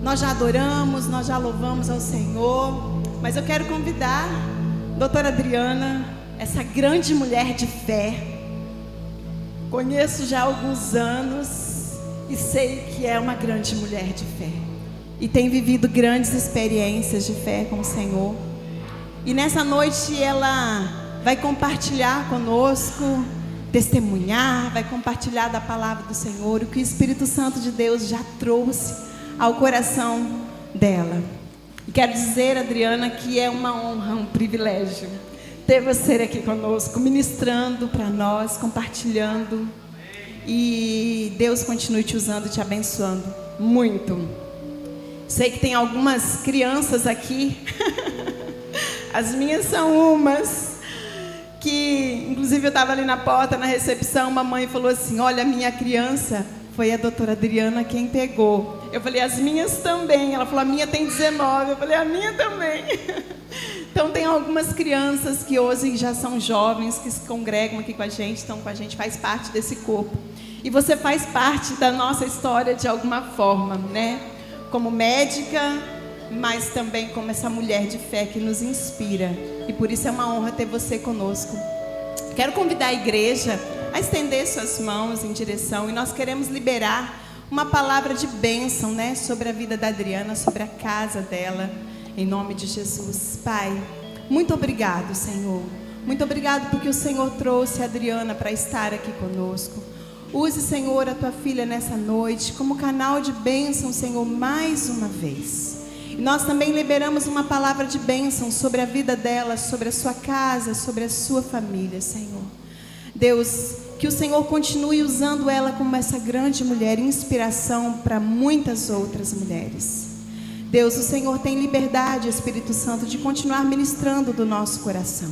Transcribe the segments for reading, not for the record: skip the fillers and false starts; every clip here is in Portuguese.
Nós já adoramos, nós já louvamos ao Senhor, mas eu quero convidar a doutora Adriana, essa grande mulher de fé. Conheço já há alguns anos e sei que é uma grande mulher de fé. E tem vivido grandes experiências de fé com o Senhor. E nessa noite ela vai compartilhar conosco, testemunhar, vai compartilhar da palavra do Senhor, o que o Espírito Santo de Deus já trouxe ao coração dela. E quero dizer, Adriana, que é uma honra, um privilégio ter você aqui conosco, ministrando para nós, compartilhando. E Deus continue te usando e te abençoando muito. Sei que tem algumas crianças aqui. As minhas são umas que, inclusive, eu estava ali na porta, na recepção, uma mãe falou assim: olha, a minha criança foi a doutora Adriana quem pegou. Eu falei, as minhas também. Ela falou, a minha tem 19. Eu falei, a minha também. Então tem algumas crianças que hoje já são jovens, que se congregam aqui com a gente, estão com a gente, faz parte desse corpo. E você faz parte da nossa história de alguma forma, né? Como médica, mas também como essa mulher de fé que nos inspira. E por isso é uma honra ter você conosco. Quero convidar a igreja a estender suas mãos em direção, e nós queremos liberar uma palavra de bênção, né, sobre a vida da Adriana, sobre a casa dela, em nome de Jesus. Pai, muito obrigado, Senhor. Muito obrigado porque o Senhor trouxe a Adriana para estar aqui conosco. Use, Senhor, a tua filha nessa noite como canal de bênção, Senhor, mais uma vez. E nós também liberamos uma palavra de bênção sobre a vida dela, sobre a sua casa, sobre a sua família, Senhor. Deus, que o Senhor continue usando ela como essa grande mulher, inspiração para muitas outras mulheres. Deus, o Senhor tem liberdade, Espírito Santo, de continuar ministrando do nosso coração.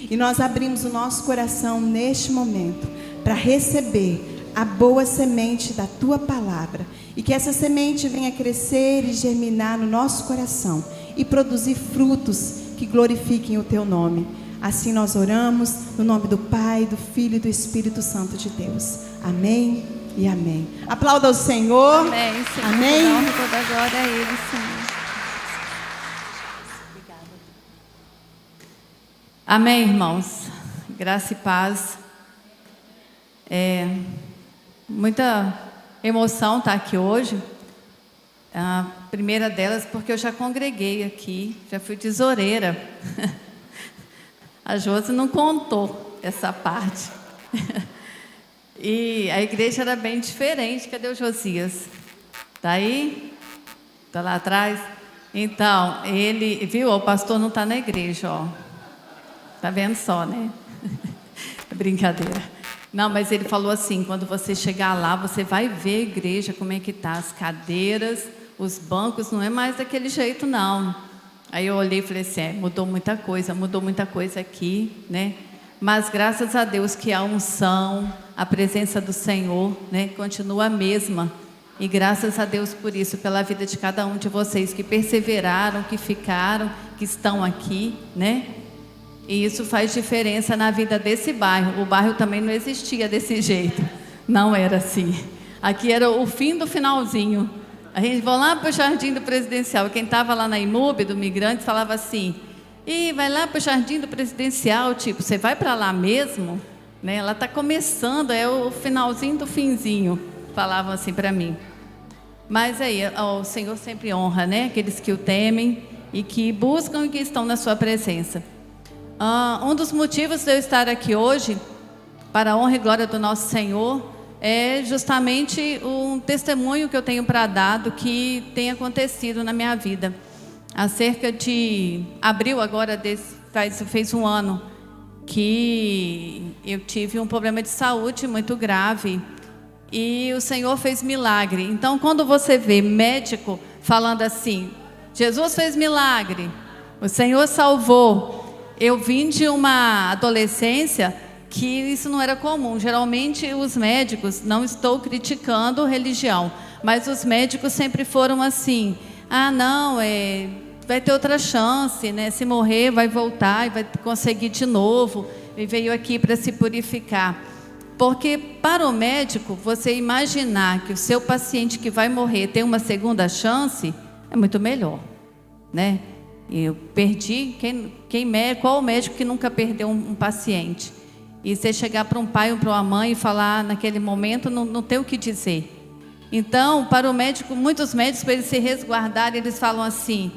E nós abrimos o nosso coração neste momento para receber a boa semente da tua palavra. E que essa semente venha crescer e germinar no nosso coração e produzir frutos que glorifiquem o teu nome. Assim nós oramos no nome do Pai, do Filho e do Espírito Santo de Deus. Amém e amém. Aplauda o Senhor. Amém, Senhor. Amém. Toda honra, toda glória a Ele, Senhor. Obrigada. Amém, irmãos. Graça e paz. Muita emoção estar aqui hoje. A primeira delas porque eu já congreguei aqui, já fui tesoureira. A Josi não contou essa parte. E a igreja era bem diferente. Cadê o Josias? Está aí? Está lá atrás? Então, ele, viu? O pastor não está na igreja, ó. Está vendo só, né? Brincadeira. Não, mas ele falou assim, quando você chegar lá, você vai ver a igreja, como é que está, as cadeiras, os bancos, não é mais daquele jeito, não. Aí eu olhei e falei assim, mudou muita coisa aqui, né? Mas graças a Deus que a unção, a presença do Senhor, né, continua a mesma. E graças a Deus por isso, pela vida de cada um de vocês que perseveraram, que ficaram, que estão aqui, né? E isso faz diferença na vida desse bairro. O bairro também não existia desse jeito. Não era assim. Aqui era o fim do finalzinho. A gente vai lá para o Jardim do Presidencial. Quem estava lá na IMUB, do Migrante, falava assim, e vai lá para o Jardim do Presidencial, tipo, você vai para lá mesmo? Né? Ela está começando, é o finalzinho do finzinho. Falavam assim para mim. Mas aí, o Senhor sempre honra, né? Aqueles que o temem e que buscam e que estão na sua presença. Um dos motivos de eu estar aqui hoje, para a honra e glória do nosso Senhor, é justamente um testemunho que eu tenho para dar do que tem acontecido na minha vida. Há cerca de abril agora, fez um ano, que eu tive um problema de saúde muito grave e o Senhor fez milagre. Então, quando você vê médico falando assim, Jesus fez milagre, o Senhor salvou. Eu vim de uma adolescência que isso não era comum. Geralmente os médicos, não estou criticando religião, mas os médicos sempre foram assim, não, vai ter outra chance, né? Se morrer vai voltar e vai conseguir de novo, e veio aqui para se purificar. Porque para o médico, você imaginar que o seu paciente que vai morrer tem uma segunda chance, é muito melhor, né? Eu perdi, qual o médico que nunca perdeu um paciente? E você chegar para um pai ou para uma mãe e falar naquele momento, não tem o que dizer. Então, para o médico, muitos médicos, para eles se resguardarem, eles falam assim: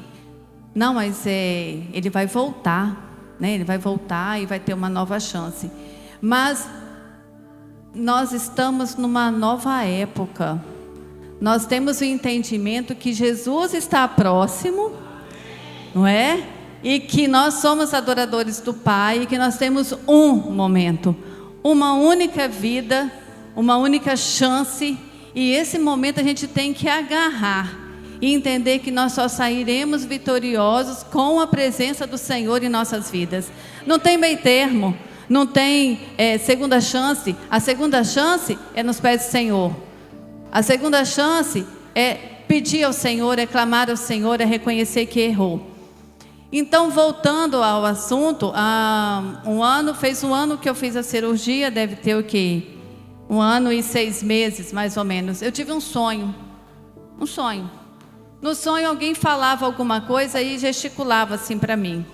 não, mas ele vai voltar, né? Ele vai voltar e vai ter uma nova chance. Mas nós estamos numa nova época. Nós temos o entendimento que Jesus está próximo, não é? E que nós somos adoradores do Pai, e que nós temos um momento, uma única vida, uma única chance, e esse momento a gente tem que agarrar e entender que nós só sairemos vitoriosos com a presença do Senhor em nossas vidas. Não tem meio termo, não tem segunda chance. A segunda chance é nos pés do Senhor. A segunda chance é pedir ao Senhor, é clamar ao Senhor, é reconhecer que errou. Então, voltando ao assunto, fez um ano que eu fiz a cirurgia, deve ter o quê? 1 ano e 6 meses, mais ou menos. Eu tive um sonho. No sonho, alguém falava alguma coisa e gesticulava assim para mim.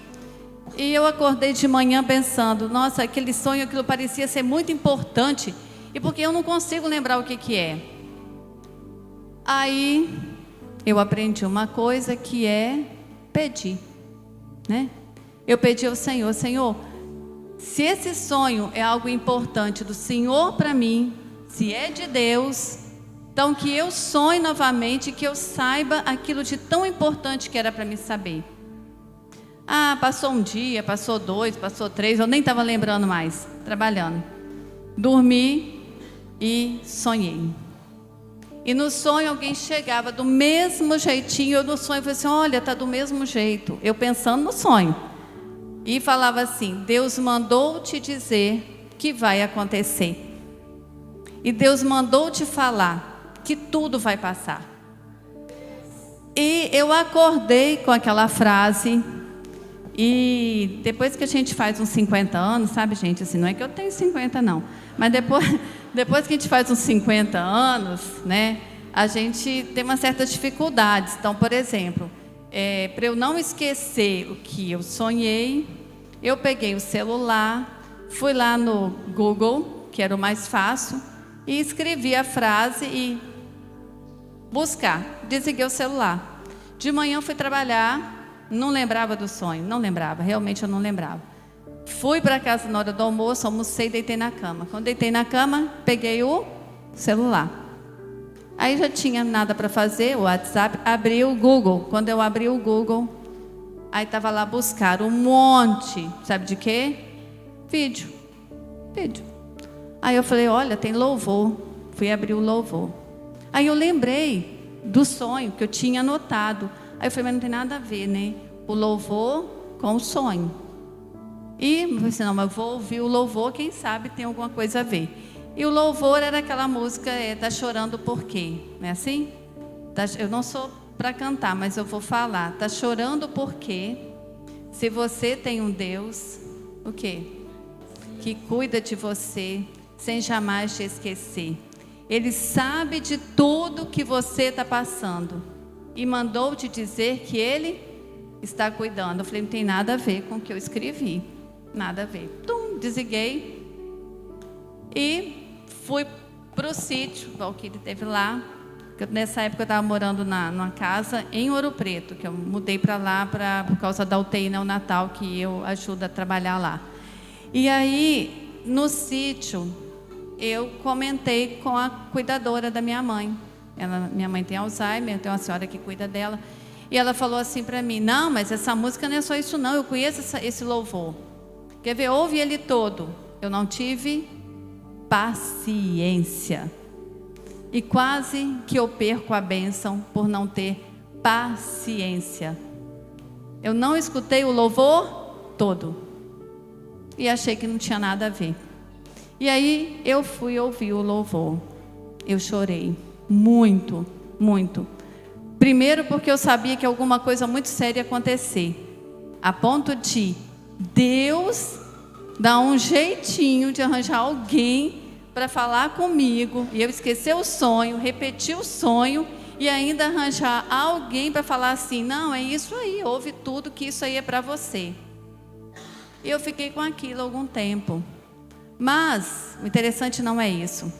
E eu acordei de manhã pensando: nossa, aquele sonho, aquilo parecia ser muito importante, e porque eu não consigo lembrar o que é. Aí, eu aprendi uma coisa que é pedir, né? Eu pedi ao Senhor: Senhor, se esse sonho é algo importante do Senhor para mim, se é de Deus, então que eu sonhe novamente, que eu saiba aquilo de tão importante que era para mim saber. Passou um dia, passou 2, passou 3, eu nem estava lembrando mais, trabalhando. Dormi e sonhei. E no sonho alguém chegava do mesmo jeitinho, eu no sonho falei assim: olha, está do mesmo jeito. Eu pensando no sonho. E falava assim: Deus mandou te dizer que vai acontecer. E Deus mandou te falar que tudo vai passar. E eu acordei com aquela frase. E depois que a gente faz uns 50 anos, sabe, gente, assim, não é que eu tenho 50 não, mas depois que a gente faz uns 50 anos, né, a gente tem umas certas dificuldades. Então, por exemplo, para eu não esquecer o que eu sonhei, eu peguei o celular, fui lá no Google, que era o mais fácil, e escrevi a frase e buscar, desliguei o celular. De manhã eu fui trabalhar. Não lembrava do sonho, não lembrava, realmente eu não lembrava. Fui para casa na hora do almoço, almocei e deitei na cama. Quando deitei na cama, peguei o celular. Aí já tinha nada para fazer, o WhatsApp, abri o Google. Quando eu abri o Google, aí estava lá buscar um monte, sabe de quê? Vídeo. Aí eu falei: olha, tem louvor. Fui abrir o louvor. Aí eu lembrei do sonho que eu tinha anotado. Aí eu falei: mas não tem nada a ver, né? O louvor com o sonho. E eu falei assim: não, mas eu vou ouvir o louvor, quem sabe tem alguma coisa a ver. E o louvor era aquela música, tá chorando por quê? Não é assim? Eu não sou para cantar, mas eu vou falar. Tá chorando por quê? Se você tem um Deus, o quê? Que cuida de você, sem jamais te esquecer. Ele sabe de tudo que você está passando. E mandou te dizer que Ele está cuidando. Eu falei: não tem nada a ver com o que eu escrevi. Nada a ver. Desliguei. E fui para o sítio, igual que ele teve lá. Nessa época eu estava morando numa casa em Ouro Preto, que eu mudei para lá por causa da UTI neonatal, que eu ajudo a trabalhar lá. E aí, no sítio, eu comentei com a cuidadora da minha mãe. Minha mãe tem Alzheimer, tem uma senhora que cuida dela. E ela falou assim para mim: não, mas essa música não é só isso não, eu conheço esse louvor. Quer ver? Ouve ele todo. Eu não tive paciência. E quase que eu perco a bênção por não ter paciência. Eu não escutei o louvor todo. E achei que não tinha nada a ver. E aí eu fui ouvir o louvor. Eu chorei. Muito, muito. Primeiro porque eu sabia que alguma coisa muito séria ia acontecer. A ponto de Deus dar um jeitinho de arranjar alguém para falar comigo e eu esquecer o sonho, repetir o sonho e ainda arranjar alguém para falar assim, não, é isso aí, ouve tudo que isso aí é para você. E eu fiquei com aquilo algum tempo. Mas o interessante não é isso.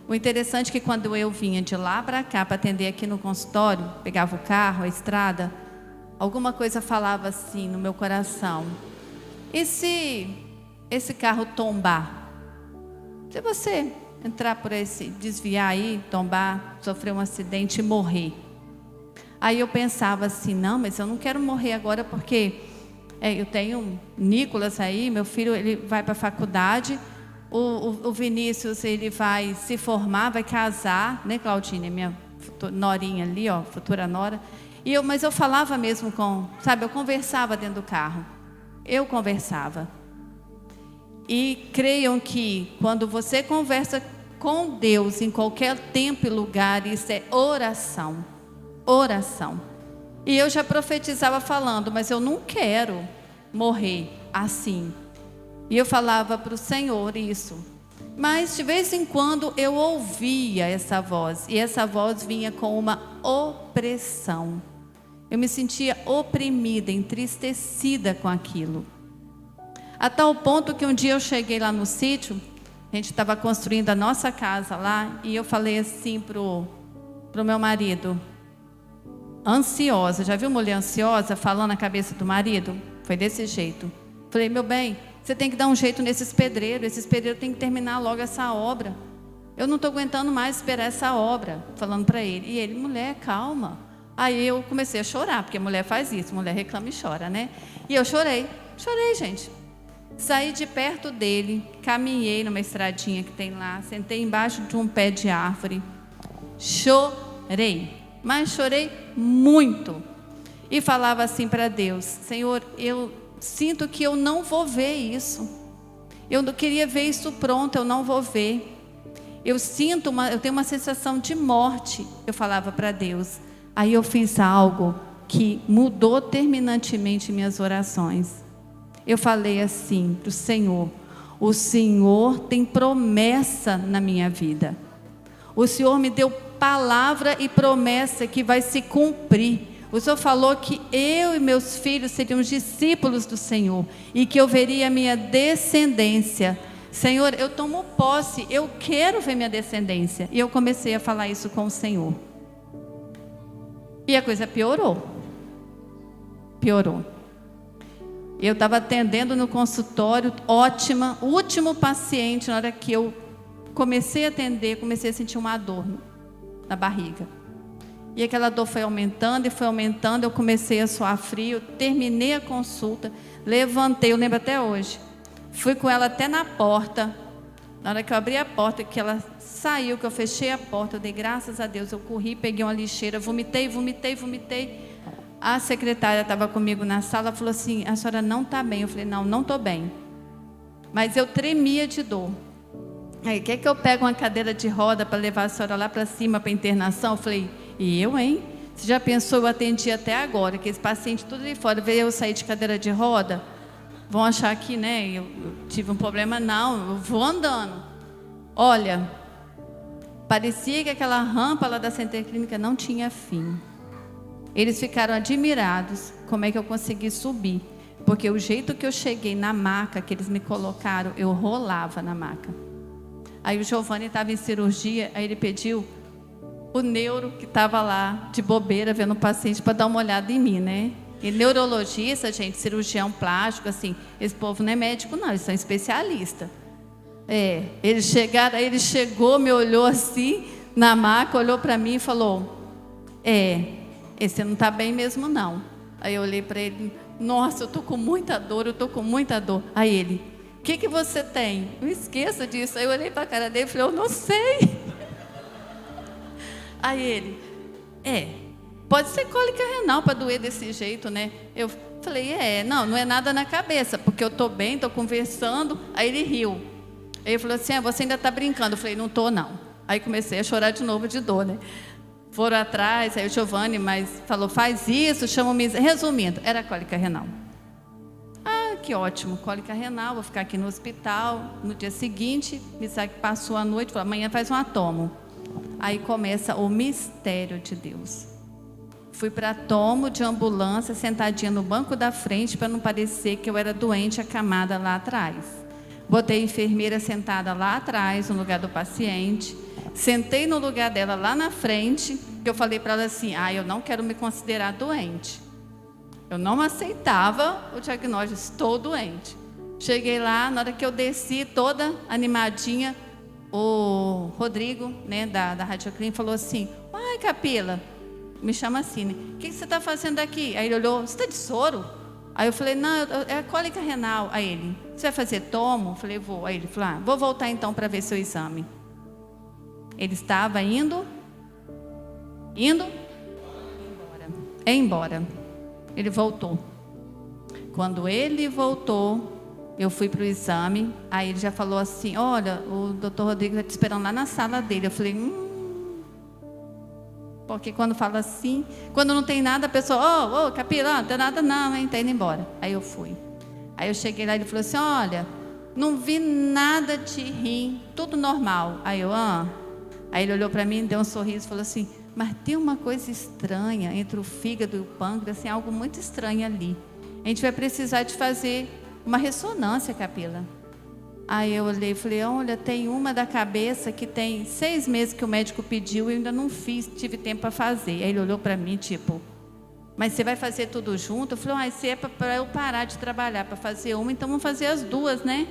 O interessante é que quando eu vinha de lá para cá para atender aqui no consultório, pegava o carro, a estrada, alguma coisa falava assim no meu coração. E se esse carro tombar? Se você entrar por esse, desviar aí, tombar, sofrer um acidente e morrer. Aí eu pensava assim, não, mas eu não quero morrer agora porque eu tenho um Nicolas aí, meu filho, ele vai para a faculdade, o Vinícius, ele vai se formar, vai casar, né, Claudine, minha norinha ali, ó, futura nora. Mas eu falava mesmo eu conversava dentro do carro. Eu conversava. E creiam que quando você conversa com Deus em qualquer tempo e lugar, isso é oração. Oração. E eu já profetizava falando, mas eu não quero morrer assim. E eu falava para o Senhor isso. Mas de vez em quando eu ouvia essa voz. E essa voz vinha com uma opressão. Eu me sentia oprimida, entristecida com aquilo. A tal ponto que um dia eu cheguei lá no sítio, a gente estava construindo a nossa casa lá, e eu falei assim pro meu marido, ansiosa, já viu mulher ansiosa falando na cabeça do marido? Foi desse jeito. Falei, meu bem, você tem que dar um jeito esses pedreiros têm que terminar logo essa obra. Eu não estou aguentando mais esperar essa obra, falando para ele. E ele, mulher, calma. Aí eu comecei a chorar, porque a mulher faz isso, mulher reclama e chora, né? E eu chorei, gente. Saí de perto dele, caminhei numa estradinha que tem lá, sentei embaixo de um pé de árvore, chorei, mas chorei muito. E falava assim para Deus, Senhor, eu sinto que eu não vou ver isso. Eu não queria ver isso pronto, eu não vou ver. Eu tenho uma sensação de morte, eu falava para Deus. Aí eu fiz algo que mudou terminantemente minhas orações. Eu falei assim para o Senhor, o Senhor tem promessa na minha vida. O Senhor me deu palavra e promessa que vai se cumprir. O Senhor falou que eu e meus filhos seriam discípulos do Senhor e que eu veria a minha descendência. Senhor, eu tomo posse, eu quero ver minha descendência. E eu comecei a falar isso com o Senhor. E a coisa piorou. Eu estava atendendo no consultório, ótima, o último paciente, na hora que eu comecei a atender, comecei a sentir uma dor na barriga. E aquela dor foi aumentando, eu comecei a suar frio, terminei a consulta, levantei, eu lembro até hoje, fui com ela até na porta, na hora que eu abri a porta, que ela saiu, que eu fechei a porta, eu dei graças a Deus, eu corri, peguei uma lixeira, vomitei. A secretária estava comigo na sala, falou assim, a senhora não está bem. Eu falei, não estou bem. Mas eu tremia de dor. Aí, quer que eu pegue uma cadeira de roda para levar a senhora lá para cima, para internação? Eu falei, e eu, hein? Você já pensou, eu atendi até agora, que esse paciente tudo ali fora, veio eu sair de cadeira de roda? Vão achar que, né, eu tive um problema. Não, eu vou andando. Olha, parecia que aquela rampa lá da Center Clínica não tinha fim. Eles ficaram admirados como é que eu consegui subir. Porque o jeito que eu cheguei na maca que eles me colocaram, eu rolava na maca. Aí o Giovanni estava em cirurgia, aí ele pediu o neuro que estava lá de bobeira vendo o paciente para dar uma olhada em mim, né? E neurologista, gente, cirurgião plástico, assim, esse povo não é médico não, eles são especialistas. Eles chegaram, aí ele chegou, me olhou assim na maca, olhou para mim e falou, esse não está bem mesmo não. Aí eu olhei para ele, nossa, eu estou com muita dor. Aí ele, o que você tem? Não esqueça disso. Aí eu olhei para a cara dele e falei, eu não sei. Aí ele, pode ser cólica renal para doer desse jeito, né? Eu falei, não é nada na cabeça, porque eu estou bem, estou conversando. Aí ele riu. Aí ele falou assim, você ainda está brincando. Eu falei, não estou não. Aí comecei a chorar de novo de dor, né? Foram atrás, aí o Giovanni falou, faz isso, chama o Resumindo, era cólica renal. que ótimo, cólica renal, vou ficar aqui no hospital. No dia seguinte, Isaac passou a noite, falou, amanhã faz um tomo. Aí começa o mistério de Deus. Fui para tomo de ambulância, sentadinha no banco da frente, para não parecer que eu era doente, acamada lá atrás. Botei a enfermeira sentada lá atrás, no lugar do paciente. Sentei no lugar dela lá na frente, que eu falei para ela assim, eu não quero me considerar doente. Eu não aceitava o diagnóstico, estou doente. Cheguei lá, na hora que eu desci, toda animadinha, o Rodrigo, né, da Rádio Clínica, falou assim, uai, Capila, me chama assim, né? O que você está fazendo aqui? Aí ele olhou, você está de soro? Aí eu falei, não, é cólica renal. Aí ele, você vai fazer tomo? Eu falei, vou. Aí ele falou, vou voltar então para ver seu exame. Ele estava indo embora. Ele voltou. Quando ele voltou, eu fui para o exame. Aí ele já falou assim, olha, o doutor Rodrigo está te esperando lá na sala dele. Eu falei, porque quando fala assim, quando não tem nada, a pessoa, Capila, não tem nada não, hein? Tá indo embora. Aí eu fui. Aí eu cheguei lá e ele falou assim, olha, não vi nada de rim, tudo normal. Aí eu, Aí ele olhou para mim, deu um sorriso e falou assim, mas tem uma coisa estranha entre o fígado e o pâncreas, assim, algo muito estranho ali. A gente vai precisar de fazer uma ressonância, Capila. Aí eu olhei e falei, olha, tem uma da cabeça que tem 6 meses que o médico pediu e eu ainda não fiz, tive tempo para fazer. Aí ele olhou para mim, tipo, mas você vai fazer tudo junto? Eu falei, se é para eu parar de trabalhar para fazer uma, então vamos fazer as duas, né?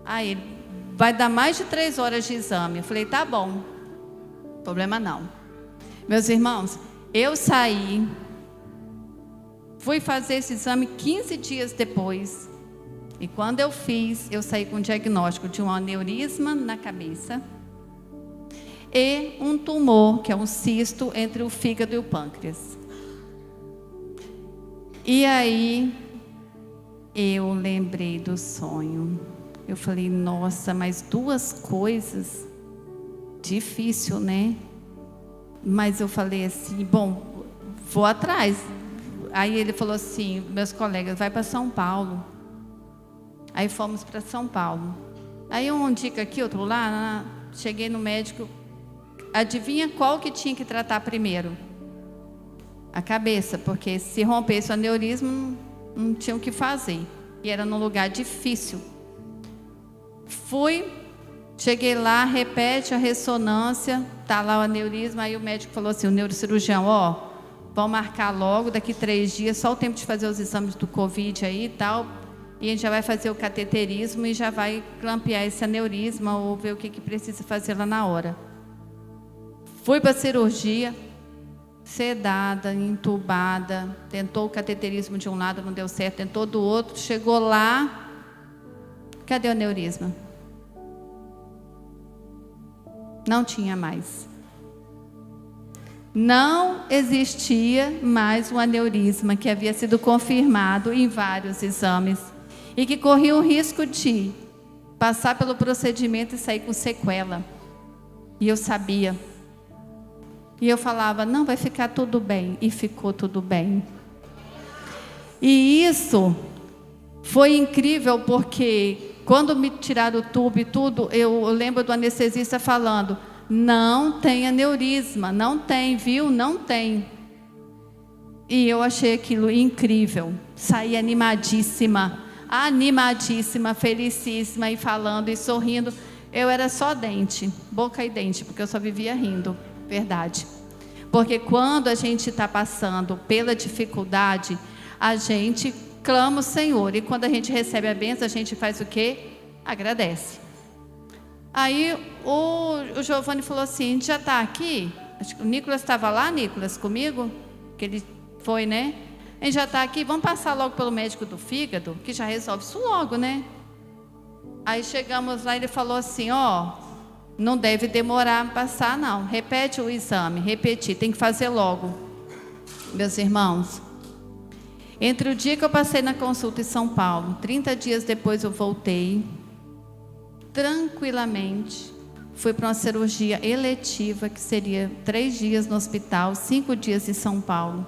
Aí ele, vai dar mais de 3 horas de exame. Eu falei, tá bom, problema não. Meus irmãos, eu saí, fui fazer esse exame 15 dias depois. E quando eu fiz, eu saí com o diagnóstico de um aneurisma na cabeça e um tumor, que é um cisto entre o fígado e o pâncreas. E aí, eu lembrei do sonho. Eu falei, nossa, mas 2 coisas, difícil, né? Mas eu falei assim, bom, vou atrás. Aí ele falou assim, meus colegas, vai para São Paulo. Aí fomos para São Paulo. Aí um dica aqui, outro lá, cheguei no médico. Adivinha qual que tinha que tratar primeiro? A cabeça, porque se rompesse o aneurisma, não tinha o que fazer. E era num lugar difícil. Cheguei lá, repete a ressonância, tá lá o aneurisma. Aí o médico falou assim, o neurocirurgião, vão marcar logo, daqui 3 dias, só o tempo de fazer os exames do Covid aí e tal. E a gente já vai fazer o cateterismo e já vai clampear esse aneurisma ou ver o que precisa fazer lá na hora. Fui para a cirurgia, sedada, entubada, tentou o cateterismo de um lado, não deu certo, tentou do outro, chegou lá, cadê o aneurisma? Não tinha mais. Não existia mais um aneurisma que havia sido confirmado em vários exames e que corria o risco de passar pelo procedimento e sair com sequela. E eu sabia. E eu falava, não, vai ficar tudo bem. E ficou tudo bem. E isso foi incrível porque quando me tiraram o tubo e tudo, eu lembro do anestesista falando, não tem aneurisma, não tem, viu? Não tem. E eu achei aquilo incrível. Saí animadíssima, felicíssima e falando e sorrindo. Eu era só dente, boca e dente, porque eu só vivia rindo, verdade. Porque quando a gente está passando pela dificuldade, a gente clama o Senhor. E quando a gente recebe a bênção, a gente faz o quê? Agradece. Aí o Giovanni falou assim, a gente já está aqui? Acho que o Nicolas estava lá, Nicolas, comigo? Que ele foi, né? A gente já está aqui, vamos passar logo pelo médico do fígado, que já resolve isso logo, né? Aí chegamos lá e ele falou assim, não deve demorar a passar não, repete o exame, repetir, tem que fazer logo. Meus irmãos, entre o dia que eu passei na consulta em São Paulo, 30 dias depois eu voltei, tranquilamente, fui para uma cirurgia eletiva, que seria 3 dias no hospital, 5 dias em São Paulo,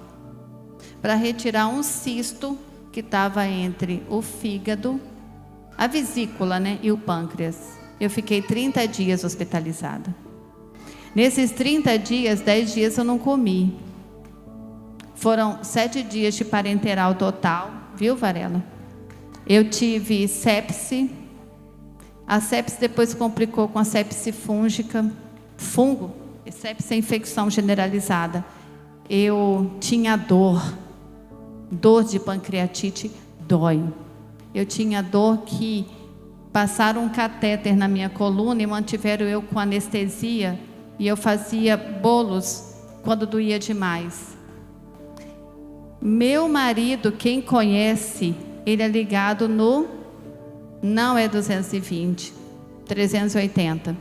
para retirar um cisto, que que estava entre o fígado, a vesícula, né, e o pâncreas. Eu fiquei 30 dias hospitalizada. Nesses 30 dias, 10 dias eu não comi. Foram 7 dias de parenteral total, viu, Varela? Eu tive sepse. A sepse depois complicou com a sepse fúngica. Fungo, sepse é infecção generalizada. Eu tinha dor de pancreatite, dói. Eu tinha dor que passaram um catéter na minha coluna e mantiveram eu com anestesia, e eu fazia bolos quando doía demais. Meu marido, quem conhece, ele é ligado no, não é 220, 380.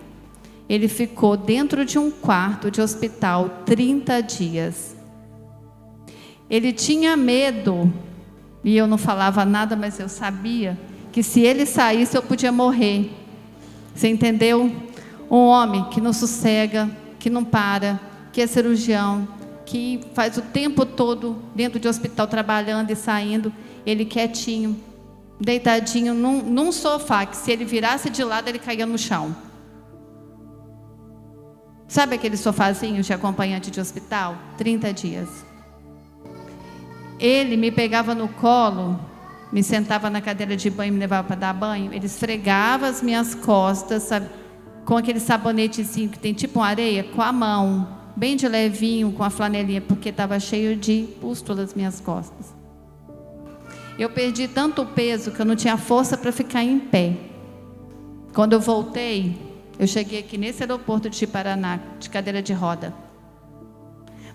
Ele ficou dentro de um quarto de hospital 30 dias. Ele tinha medo, e eu não falava nada, mas eu sabia que se ele saísse eu podia morrer. Você entendeu? Um homem que não sossega, que não para, que é cirurgião, que faz o tempo todo dentro de hospital trabalhando e saindo, ele quietinho, deitadinho num sofá, que se ele virasse de lado ele caía no chão. Sabe aquele sofazinho de acompanhante de hospital? 30 dias. Ele me pegava no colo, me sentava na cadeira de banho, me levava para dar banho. Ele esfregava as minhas costas, sabe, com aquele sabonetezinho que tem tipo uma areia, com a mão, bem de levinho, com a flanelinha, porque estava cheio de pústulas nas minhas costas. Eu perdi tanto peso que eu não tinha força para ficar em pé. Quando eu voltei, eu cheguei aqui nesse aeroporto de Paraná, de cadeira de roda.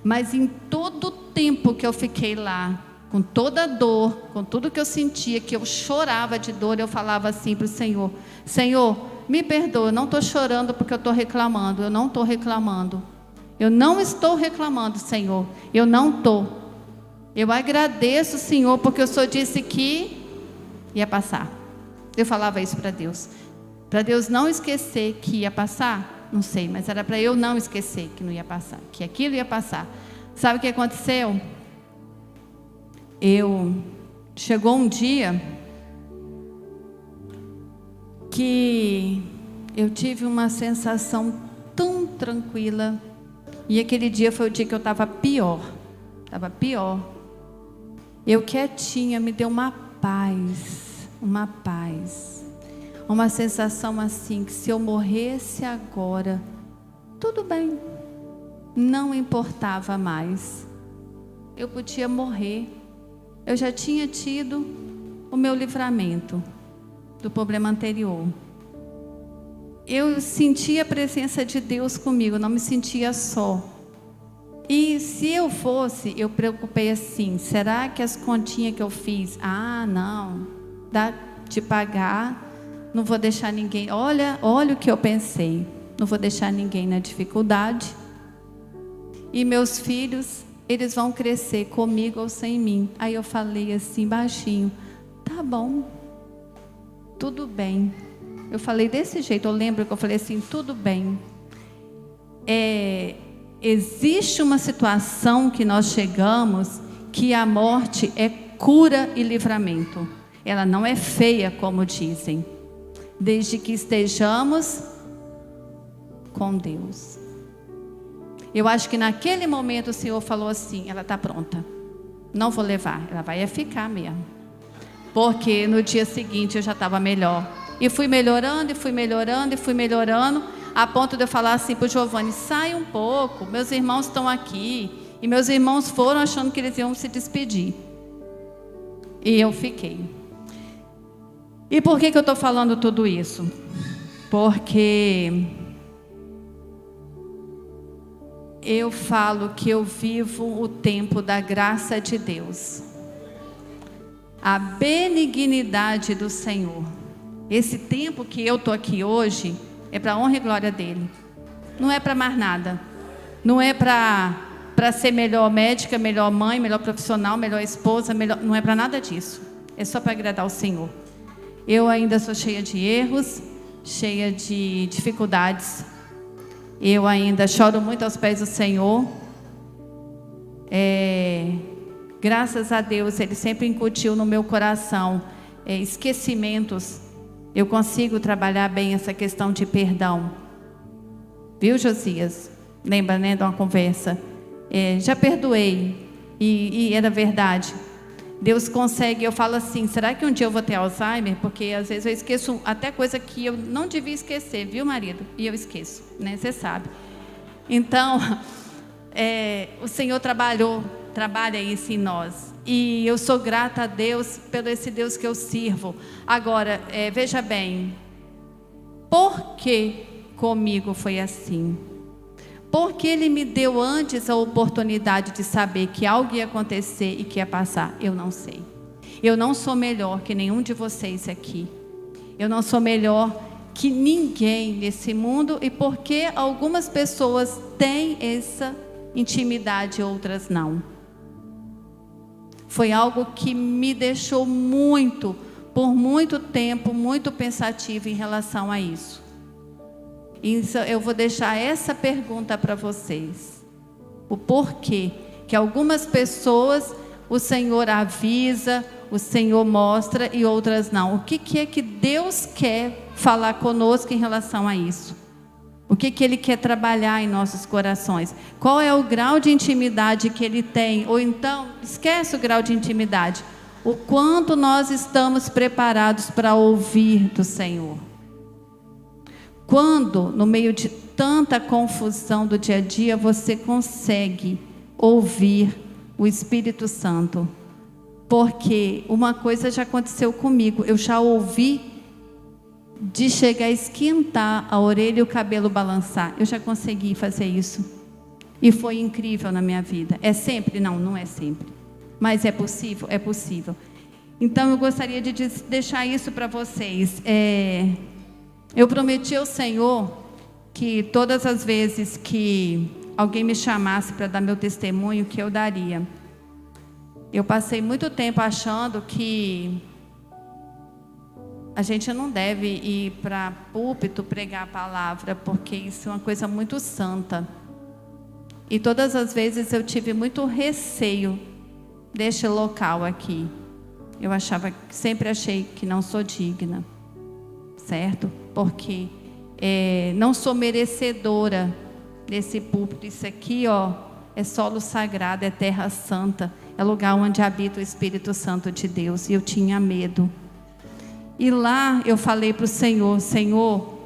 Mas em todo o tempo que eu fiquei lá, com toda a dor, com tudo que eu sentia, que eu chorava de dor, eu falava assim para o Senhor: Senhor, me perdoa, eu não estou chorando porque eu estou reclamando, eu não estou reclamando. Eu não estou reclamando, Senhor, eu não estou. Eu agradeço, Senhor, porque o Senhor disse que ia passar. Eu falava isso para Deus não esquecer que ia passar. Não sei, mas era para eu não esquecer que não ia passar, que aquilo ia passar. Sabe o que aconteceu? Chegou um dia que eu tive uma sensação tão tranquila, e aquele dia foi o dia que eu estava pior. Eu quietinha, me deu uma paz, uma sensação assim, que se eu morresse agora, tudo bem, não importava mais, eu podia morrer, eu já tinha tido o meu livramento do problema anterior. Eu sentia a presença de Deus comigo, não me sentia só. E se eu fosse, eu preocupei assim: será que as continhas que eu fiz, não, dá de pagar, não vou deixar ninguém, olha o que eu pensei, não vou deixar ninguém na dificuldade, e meus filhos, eles vão crescer comigo ou sem mim. Aí eu falei assim baixinho: tá bom, tudo bem. Eu falei desse jeito, eu lembro que eu falei assim: tudo bem. Existe uma situação que nós chegamos, que a morte é cura e livramento. Ela não é feia como dizem, desde que estejamos com Deus. Eu acho que naquele momento o Senhor falou assim: ela está pronta, não vou levar, ela vai ficar mesmo. Porque no dia seguinte eu já estava melhor. E fui melhorando, a ponto de eu falar assim para o Giovanni: sai um pouco, meus irmãos estão aqui. E meus irmãos foram achando que eles iam se despedir. E eu fiquei. E por que eu estou falando tudo isso? Porque eu falo que eu vivo o tempo da graça de Deus, a benignidade do Senhor. Esse tempo que eu estou aqui hoje é para a honra e glória dele, não é para mais nada, não é para ser melhor médica, melhor mãe, melhor profissional, melhor esposa, não é para nada disso, é só para agradar o Senhor. Eu ainda sou cheia de erros, cheia de dificuldades, eu ainda choro muito aos pés do Senhor, graças a Deus, Ele sempre incutiu no meu coração esquecimentos. Eu consigo trabalhar bem essa questão de perdão. Viu, Josias? Lembra, né, de uma conversa? Já perdoei. E era verdade. Deus consegue, eu falo assim, será que um dia eu vou ter Alzheimer? Porque às vezes eu esqueço até coisa que eu não devia esquecer, viu, marido? E eu esqueço, né? Você sabe. Então, o Senhor trabalha isso em nós. E eu sou grata a Deus pelo esse Deus que eu sirvo. Agora, veja bem, por que comigo foi assim? Porque Ele me deu antes a oportunidade de saber que algo ia acontecer e que ia passar. Eu não sei. Eu não sou melhor que nenhum de vocês aqui. Eu não sou melhor que ninguém nesse mundo. E porque algumas pessoas têm essa intimidade e outras não. Foi algo que me deixou por muito tempo, muito pensativo em relação a isso. Eu vou deixar essa pergunta para vocês. O porquê que algumas pessoas o Senhor avisa, o Senhor mostra e outras não. O que é que Deus quer falar conosco em relação a isso? O que Ele quer trabalhar em nossos corações? Qual é o grau de intimidade que Ele tem? Ou então, esquece o grau de intimidade. O quanto nós estamos preparados para ouvir do Senhor. Quando, no meio de tanta confusão do dia a dia, você consegue ouvir o Espírito Santo. Porque uma coisa já aconteceu comigo, eu já ouvi de chegar a esquentar a orelha e o cabelo balançar. Eu já consegui fazer isso. E foi incrível na minha vida. É sempre? Não, não é sempre. Mas é possível? É possível. Então eu gostaria de deixar isso para vocês. Eu prometi ao Senhor que todas as vezes que alguém me chamasse para dar meu testemunho, que eu daria. Eu passei muito tempo achando que a gente não deve ir para púlpito pregar a palavra, porque isso é uma coisa muito santa. E todas as vezes eu tive muito receio deste local aqui. Eu sempre achei que não sou digna, certo? Porque não sou merecedora desse púlpito. Isso aqui, é solo sagrado, é terra santa, é lugar onde habita o Espírito Santo de Deus. E eu tinha medo. E lá eu falei para o Senhor: Senhor,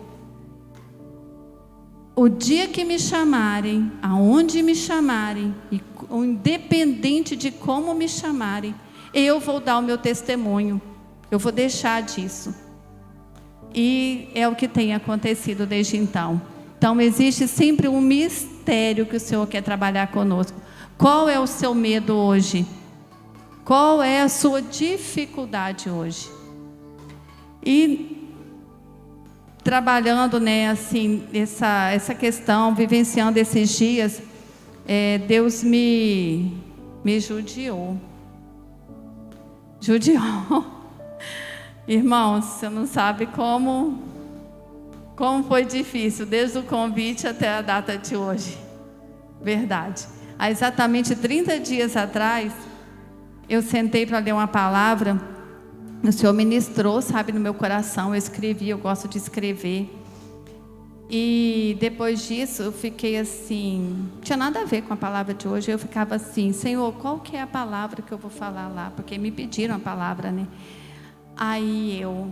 o dia que me chamarem, aonde me chamarem, e independente de como me chamarem, eu vou dar o meu testemunho. Eu vou deixar disso. E é o que tem acontecido desde então. Então existe sempre um mistério que o Senhor quer trabalhar conosco. Qual é o seu medo hoje? Qual é a sua dificuldade hoje? E trabalhando, né, assim, essa questão, vivenciando esses dias, Deus me judiou. Irmãos, você não sabe como foi difícil, desde o convite até a data de hoje. Verdade. Há exatamente 30 dias atrás, eu sentei para ler uma palavra. O Senhor ministrou, sabe, no meu coração. Eu escrevi, eu gosto de escrever. E depois disso, eu fiquei assim, não tinha nada a ver com a palavra de hoje. Eu ficava assim: Senhor, qual que é a palavra que eu vou falar lá? Porque me pediram a palavra, né? Aí eu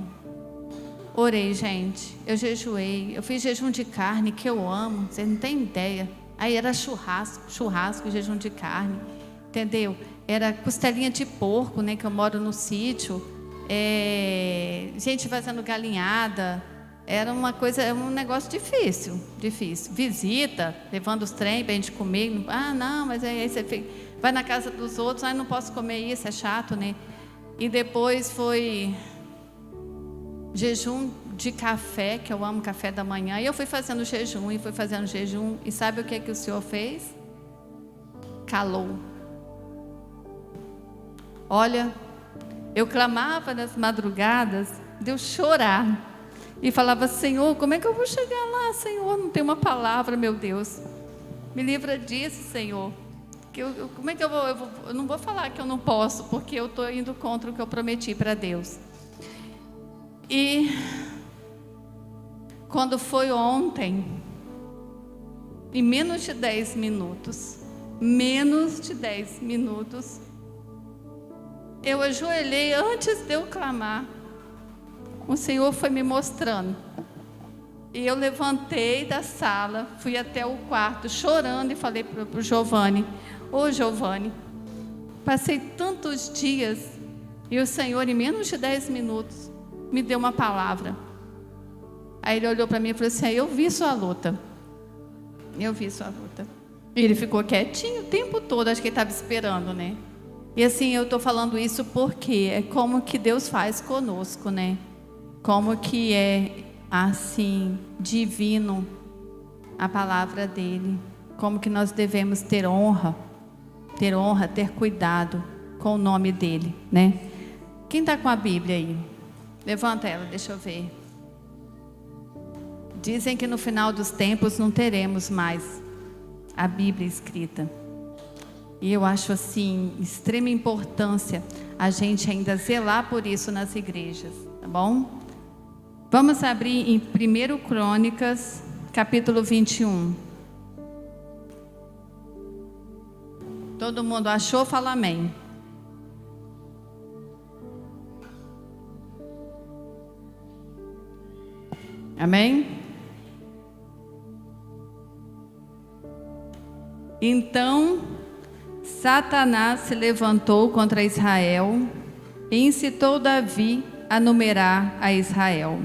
orei, gente. Eu jejuei. Eu fiz jejum de carne, que eu amo. Vocês não têm ideia. Aí era churrasco, jejum de carne. Entendeu? Era costelinha de porco, né? Que eu moro no sítio. Gente fazendo galinhada. Era um negócio difícil. Visita, levando os trem para a gente comer. Não, mas aí você vai na casa dos outros. Não posso comer isso, é chato, né? E depois foi jejum de café, que eu amo café da manhã. E eu fui fazendo jejum. E sabe o que o Senhor fez? Calou. Olha, eu clamava nas madrugadas de eu chorar. E falava: Senhor, como é que eu vou chegar lá, Senhor? Não tem uma palavra, meu Deus. Me livra disso, Senhor. Como é que eu vou? Eu não vou falar que eu não posso, porque eu estou indo contra o que eu prometi para Deus. E quando foi ontem, em menos de 10 minutos, eu ajoelhei antes de eu clamar. O Senhor foi me mostrando. E eu levantei da sala, fui até o quarto chorando e falei para o Giovanni: ô Giovanni, passei tantos dias e o Senhor em menos de 10 minutos me deu uma palavra. Aí ele olhou para mim e falou assim: eu vi sua luta. E ele ficou quietinho o tempo todo, acho que ele estava esperando, né? E assim, eu estou falando isso porque é como que Deus faz conosco, né? Como que é assim, divino a palavra dele. Como que nós devemos ter honra, ter cuidado com o nome dele, né? Quem está com a Bíblia aí? Levanta ela, deixa eu ver. Dizem que no final dos tempos não teremos mais a Bíblia escrita. E eu acho assim, extrema importância a gente ainda zelar por isso nas igrejas, tá bom? Vamos abrir em 1 Crônicas, capítulo 21. Todo mundo achou? Fala amém. Amém? Então, Satanás se levantou contra Israel e incitou Davi a numerar a Israel.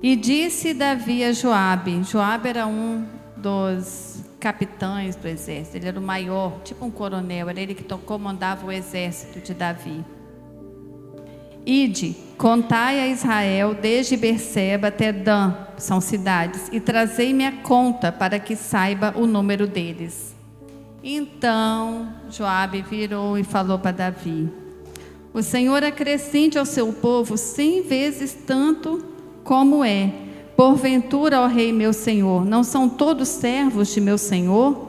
E disse Davi a Joabe. Joabe era um dos capitães do exército, ele era o maior, tipo um coronel, era ele que comandava o exército de Davi. Ide, contai a Israel desde Berseba até Dan, são cidades, e trazei-me a conta para que saiba o número deles. Então Joabe virou e falou para Davi: o Senhor acrescente ao seu povo 100 vezes tanto como é. Porventura, ó rei meu senhor, não são todos servos de meu senhor?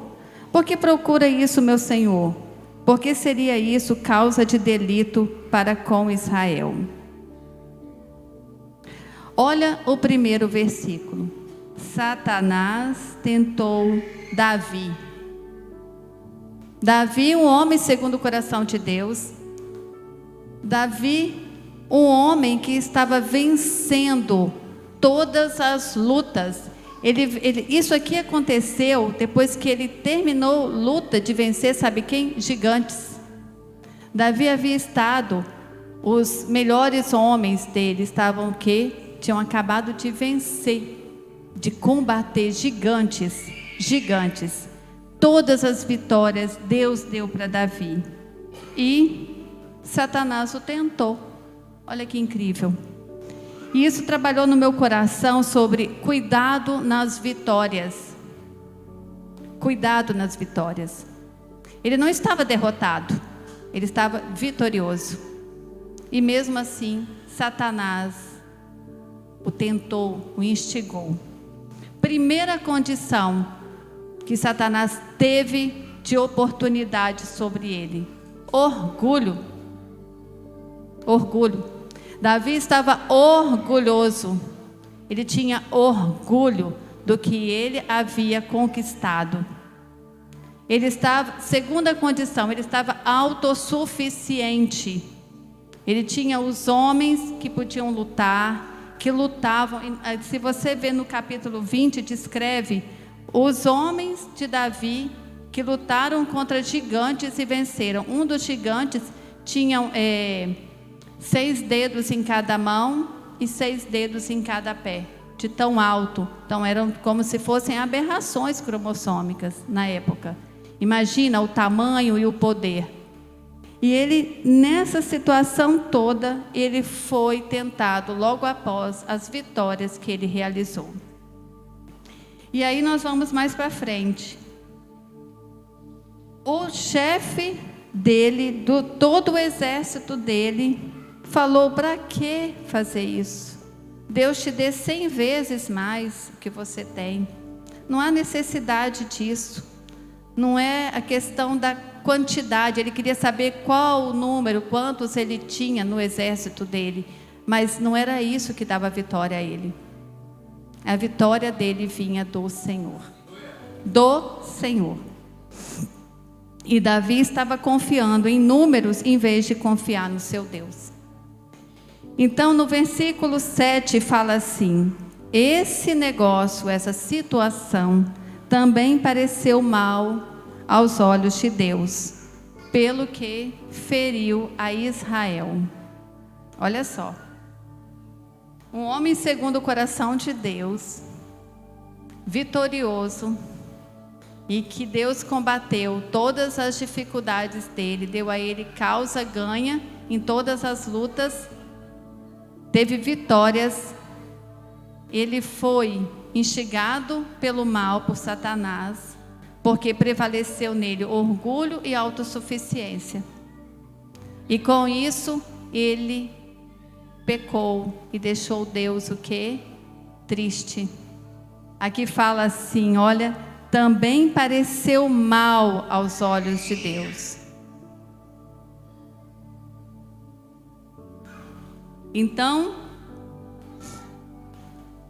Por que procura isso, meu senhor? Porque seria isso causa de delito para com Israel. Olha o primeiro versículo. Satanás tentou Davi. Davi, um homem segundo o coração de Deus. Davi, um homem que estava vencendo todas as lutas. Isso aqui aconteceu depois que ele terminou luta de vencer, sabe quem? Gigantes. Davi havia estado, os melhores homens dele estavam tinham acabado de vencer, de combater gigantes. Todas as vitórias Deus deu para Davi. E Satanás o tentou. Olha que incrível. E isso trabalhou no meu coração sobre cuidado nas vitórias. Cuidado nas vitórias. Ele não estava derrotado, ele estava vitorioso. E mesmo assim, Satanás o tentou, o instigou. Primeira condição que Satanás teve de oportunidade sobre ele: orgulho. Davi estava orgulhoso. Ele tinha orgulho do que ele havia conquistado. Ele estava, segunda condição, ele estava autossuficiente. Ele tinha os homens que podiam lutar, que lutavam. Se você vê no capítulo 20, descreve os homens de Davi que lutaram contra gigantes e venceram. Um dos gigantes tinha 6 dedos em cada mão e 6 dedos em cada pé, de tão alto. Então eram como se fossem aberrações cromossômicas na época. Imagina o tamanho e o poder. E ele, nessa situação toda, ele foi tentado logo após as vitórias que ele realizou. E aí nós vamos mais para frente. O chefe dele, todo o exército dele, falou: para que fazer isso? Deus te dê 100 vezes mais o que você tem. Não há necessidade disso. não é a questão da quantidade. Ele queria saber qual o número, quantos ele tinha no exército dele. Mas não era isso que dava vitória a ele. A vitória dele vinha do Senhor. Do Senhor. E Davi estava confiando em números em vez de confiar no seu Deus. Então no versículo 7 fala assim: esse negócio, essa situação também pareceu mal aos olhos de Deus, pelo que feriu a Israel. Olha só, um homem segundo o coração de Deus, vitorioso, e que Deus combateu todas as dificuldades dele, deu a ele causa ganha em todas as lutas, teve vitórias. Ele foi instigado pelo mal, por Satanás, porque prevaleceu nele orgulho e autossuficiência. E com isso, ele pecou e deixou Deus o quê? Triste. Aqui fala assim, olha, também pareceu mal aos olhos de Deus. Então,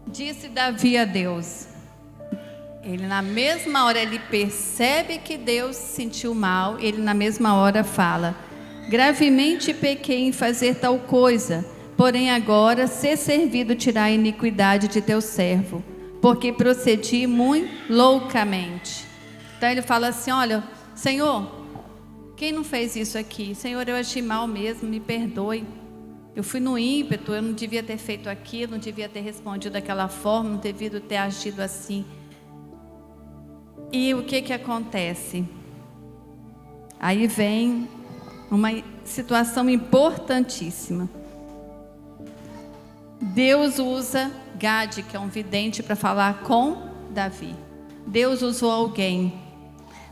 disse Davi a Deus, ele na mesma hora ele percebe que Deus sentiu mal, ele na mesma hora fala: gravemente pequei em fazer tal coisa, porém agora ser servido tirar a iniquidade de teu servo, porque procedi muito loucamente. Então ele fala assim: olha, Senhor, quem não fez isso aqui? Senhor, eu achei mal mesmo, me perdoe. Eu fui no ímpeto, eu não devia ter feito aquilo, não devia ter respondido daquela forma, não devia ter agido assim. E o que acontece? Aí vem uma situação importantíssima. Deus usa Gade, que é um vidente, para falar com Davi. Deus usou alguém,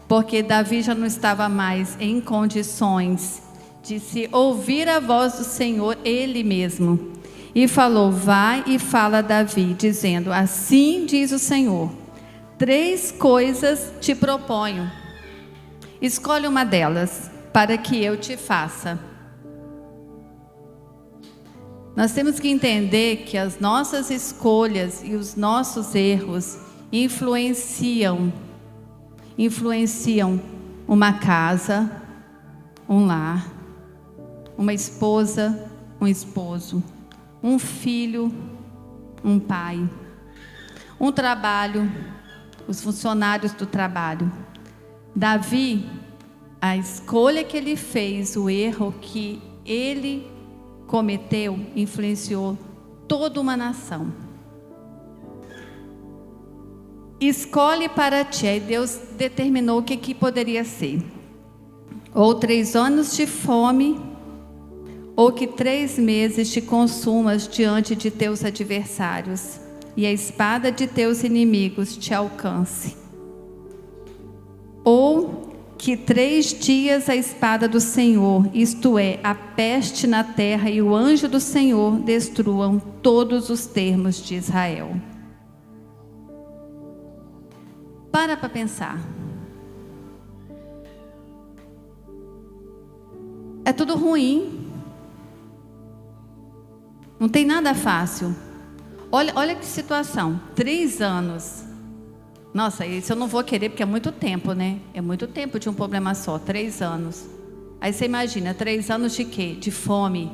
porque Davi já não estava mais em condições de se ouvir a voz do Senhor ele mesmo. E falou: vai e fala a Davi, dizendo: assim diz o Senhor, 3 coisas te proponho, escolhe uma delas, para que eu te faça. Nós temos que entender que as nossas escolhas e os nossos erros influenciam uma casa, um lar, uma esposa, um esposo, um filho, um pai, um trabalho, os funcionários do trabalho. Davi, a escolha que ele fez, o erro que ele cometeu, influenciou toda uma nação. Escolhe para ti. Aí Deus determinou o que poderia ser: ou 3 anos de fome, ou que 3 meses te consumas diante de teus adversários, e a espada de teus inimigos te alcance. Ou que 3 dias a espada do Senhor, isto é, a peste na terra, e o anjo do Senhor destruam todos os termos de Israel. Para pensar. É tudo ruim. Não tem nada fácil. Olha que situação. 3 anos. Nossa, isso eu não vou querer, porque é muito tempo, né? É muito tempo de um problema só. 3 anos. Aí você imagina, 3 anos de quê? De fome.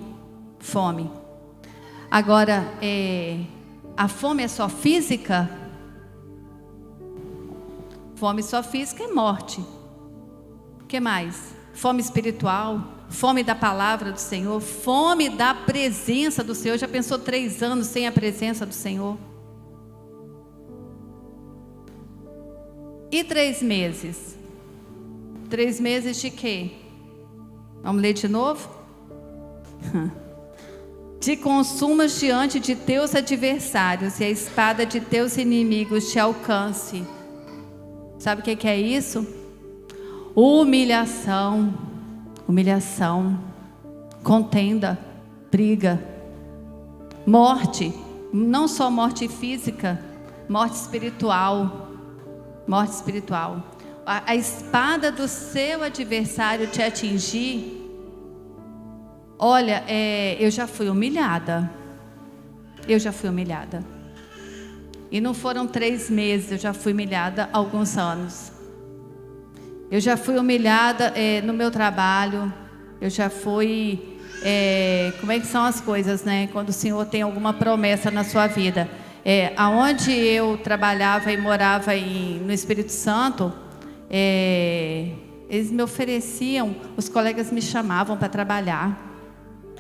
Fome. Agora, a fome é só física? Fome só física é morte. O que mais? Fome espiritual, fome da palavra do Senhor, fome da presença do Senhor. Já pensou 3 anos sem a presença do Senhor? E 3 meses? 3 meses de quê? Vamos ler de novo? Te consumas diante de teus adversários, e a espada de teus inimigos te alcance. Sabe o que é isso? Humilhação, contenda, briga, morte, não só morte física, morte espiritual. a espada do seu adversário te atingir, olha, eu já fui humilhada. Eu já fui humilhada. E não foram 3 meses, eu já fui humilhada há alguns anos. Eu já fui humilhada no meu trabalho. Eu já fui... como é que são as coisas, né? Quando o Senhor tem alguma promessa na sua vida. Aonde eu trabalhava e morava no Espírito Santo, eles me ofereciam, os colegas me chamavam para trabalhar.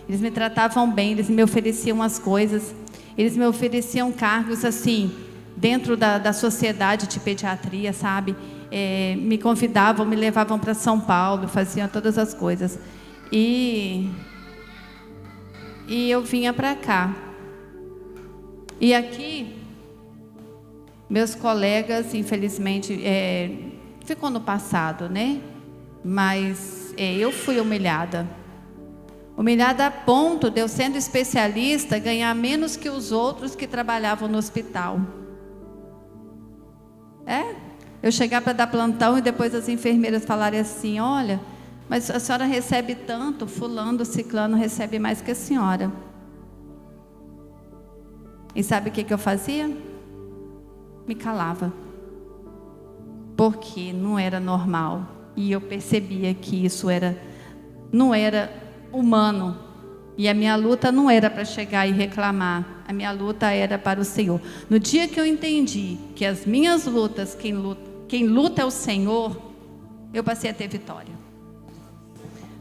Eles me tratavam bem, eles me ofereciam as coisas. Eles me ofereciam cargos assim, dentro da sociedade de pediatria, sabe? Me convidavam, me levavam para São Paulo, faziam todas as coisas. E eu vinha para cá. E aqui, meus colegas, infelizmente, ficou no passado, né? Mas eu fui humilhada. Humilhada a ponto de eu, sendo especialista, ganhar menos que os outros que trabalhavam no hospital. Eu chegar para dar plantão e depois as enfermeiras falarem assim: olha, mas a senhora recebe tanto, fulano, ciclano recebe mais que a senhora. E sabe o que eu fazia? Me calava. Porque não era normal. E eu percebia que isso não era humano. E a minha luta não era para chegar e reclamar. A minha luta era para o Senhor. No dia que eu entendi que as minhas lutas, quem luta é o Senhor, eu passei a ter vitória.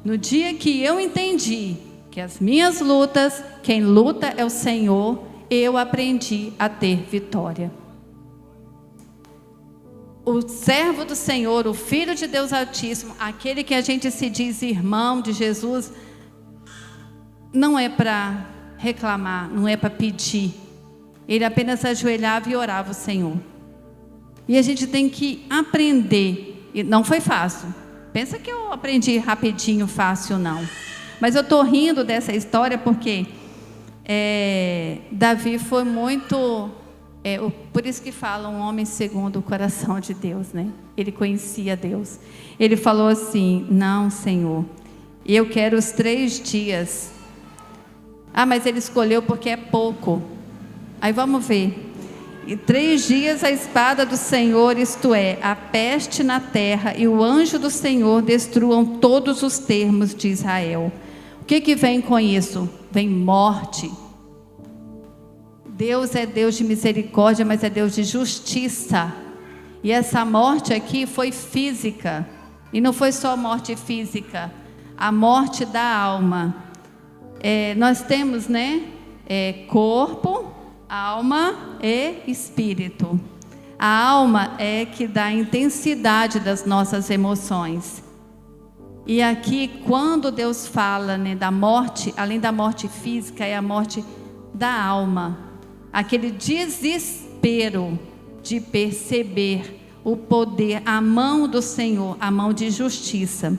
No dia que eu entendi que as minhas lutas, quem luta é o Senhor, eu aprendi a ter vitória. O servo do Senhor, o Filho de Deus Altíssimo, aquele que a gente se diz irmão de Jesus, não é para reclamar, não é para pedir. Ele apenas ajoelhava e orava ao Senhor. E a gente tem que aprender. E não foi fácil. Pensa que eu aprendi rapidinho, fácil, não. Mas eu estou rindo dessa história porque Davi foi muito... por isso que fala um homem segundo o coração de Deus, né? Ele conhecia Deus. Ele falou assim: não, Senhor, eu quero os 3 dias. Mas ele escolheu porque é pouco. Aí vamos ver. E 3 dias a espada do Senhor, isto é, a peste na terra, e o anjo do Senhor destruam todos os termos de Israel. O que vem com isso? Vem morte. Deus é Deus de misericórdia, mas é Deus de justiça. E essa morte aqui foi física. E não foi só morte física, a morte da alma. Nós temos, né? Corpo, alma e espírito. A alma é que dá a intensidade das nossas emoções. E aqui, quando Deus fala, né, da morte, além da morte física, é a morte da alma. Aquele desespero de perceber o poder, a mão do Senhor, a mão de justiça.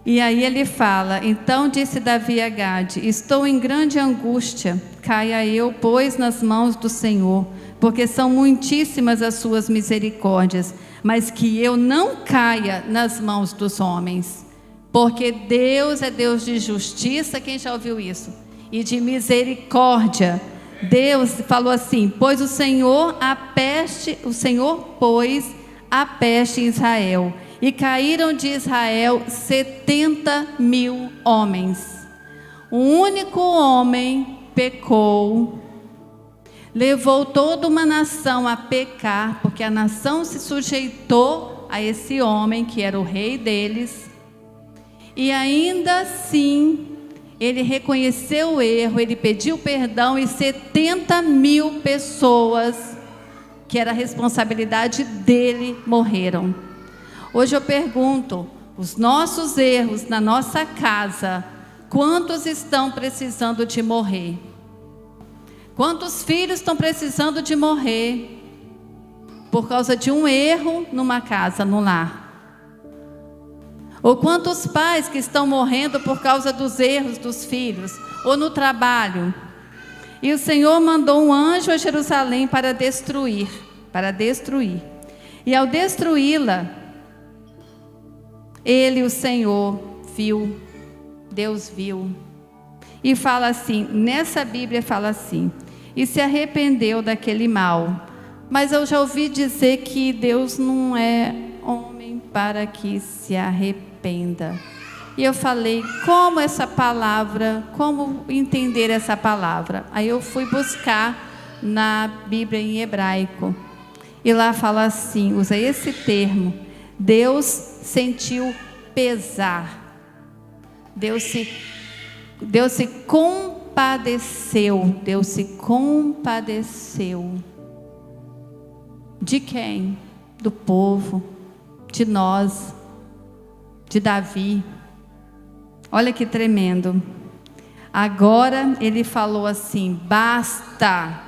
E aí ele fala: então disse Davi a Gade: estou em grande angústia, caia eu, pois, nas mãos do Senhor, porque são muitíssimas as suas misericórdias, mas que eu não caia nas mãos dos homens, porque Deus é Deus de justiça. Quem já ouviu isso? E de misericórdia. Deus falou assim: pois o Senhor pôs a peste em Israel, e caíram de Israel 70.000 homens. Um único homem pecou, levou toda uma nação a pecar, porque a nação se sujeitou a esse homem que era o rei deles, e ainda assim ele reconheceu o erro, ele pediu perdão, e 70.000 pessoas, que era a responsabilidade dele, morreram. Hoje eu pergunto: os nossos erros na nossa casa, quantos estão precisando de morrer? Quantos filhos estão precisando de morrer por causa de um erro numa casa, no lar? Ou quantos pais que estão morrendo por causa dos erros dos filhos, ou no trabalho? E o Senhor mandou um anjo a Jerusalém para destruir. E ao destruí-la, ele, o Senhor, viu, Deus viu. E fala assim, nessa Bíblia fala assim, e se arrependeu daquele mal. Mas eu já ouvi dizer que Deus não é homem para que se arrependa. E eu falei, como essa palavra, como entender essa palavra? Aí eu fui buscar na Bíblia em hebraico. E lá fala assim, usa esse termo, Deus sentiu pesar. Deus se compadeceu. Deus se compadeceu. De quem? Do povo, de nós, de Davi. Olha que tremendo. Agora ele falou assim, basta.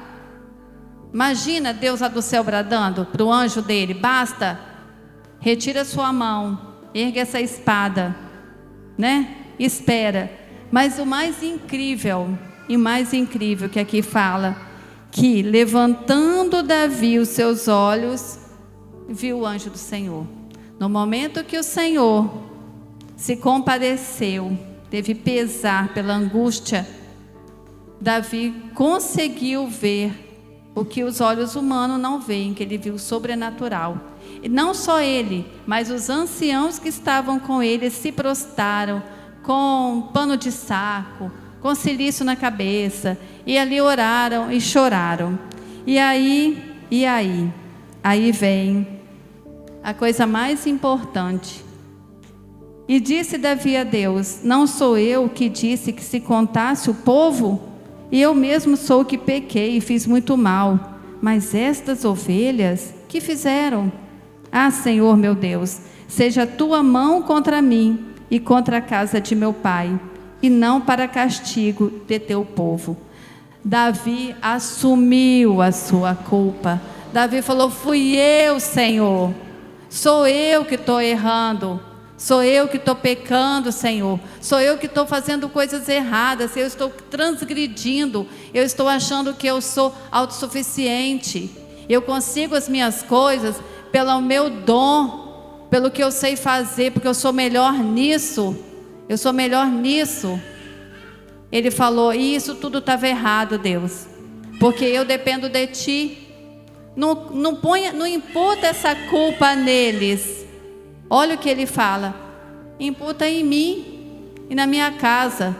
Imagina Deus lá do céu bradando para o anjo dele, basta, retira sua mão, ergue essa espada, né? Espera. Mas o mais incrível que aqui fala, que levantando Davi os seus olhos, viu o anjo do Senhor. No momento que o Senhor se compadeceu, teve pesar pela angústia, Davi conseguiu ver o que os olhos humanos não veem, que ele viu sobrenatural. E não só ele, mas os anciãos que estavam com ele se prostraram com pano de saco, com cilício na cabeça, e ali oraram e choraram. E aí vem a coisa mais importante. E disse Davi a Deus, não sou eu que disse que se contasse o povo? E eu mesmo sou o que pequei e fiz muito mal. Mas estas ovelhas, que fizeram? Ah, Senhor meu Deus, seja a tua mão contra mim e contra a casa de meu pai, e não para castigo de teu povo. Davi assumiu a sua culpa. Davi falou, fui eu, Senhor. Sou eu que estou errando. Sou eu que estou pecando, Senhor. Sou eu que estou fazendo coisas erradas. Eu estou transgredindo. Eu estou achando que eu sou autossuficiente. Eu consigo as minhas coisas pelo meu dom, pelo que eu sei fazer, porque eu sou melhor nisso. Eu sou melhor nisso. Ele falou, e isso tudo estava errado, Deus, porque eu dependo de Ti. Não imputa essa culpa neles. Olha o que ele fala, imputa em mim e na minha casa,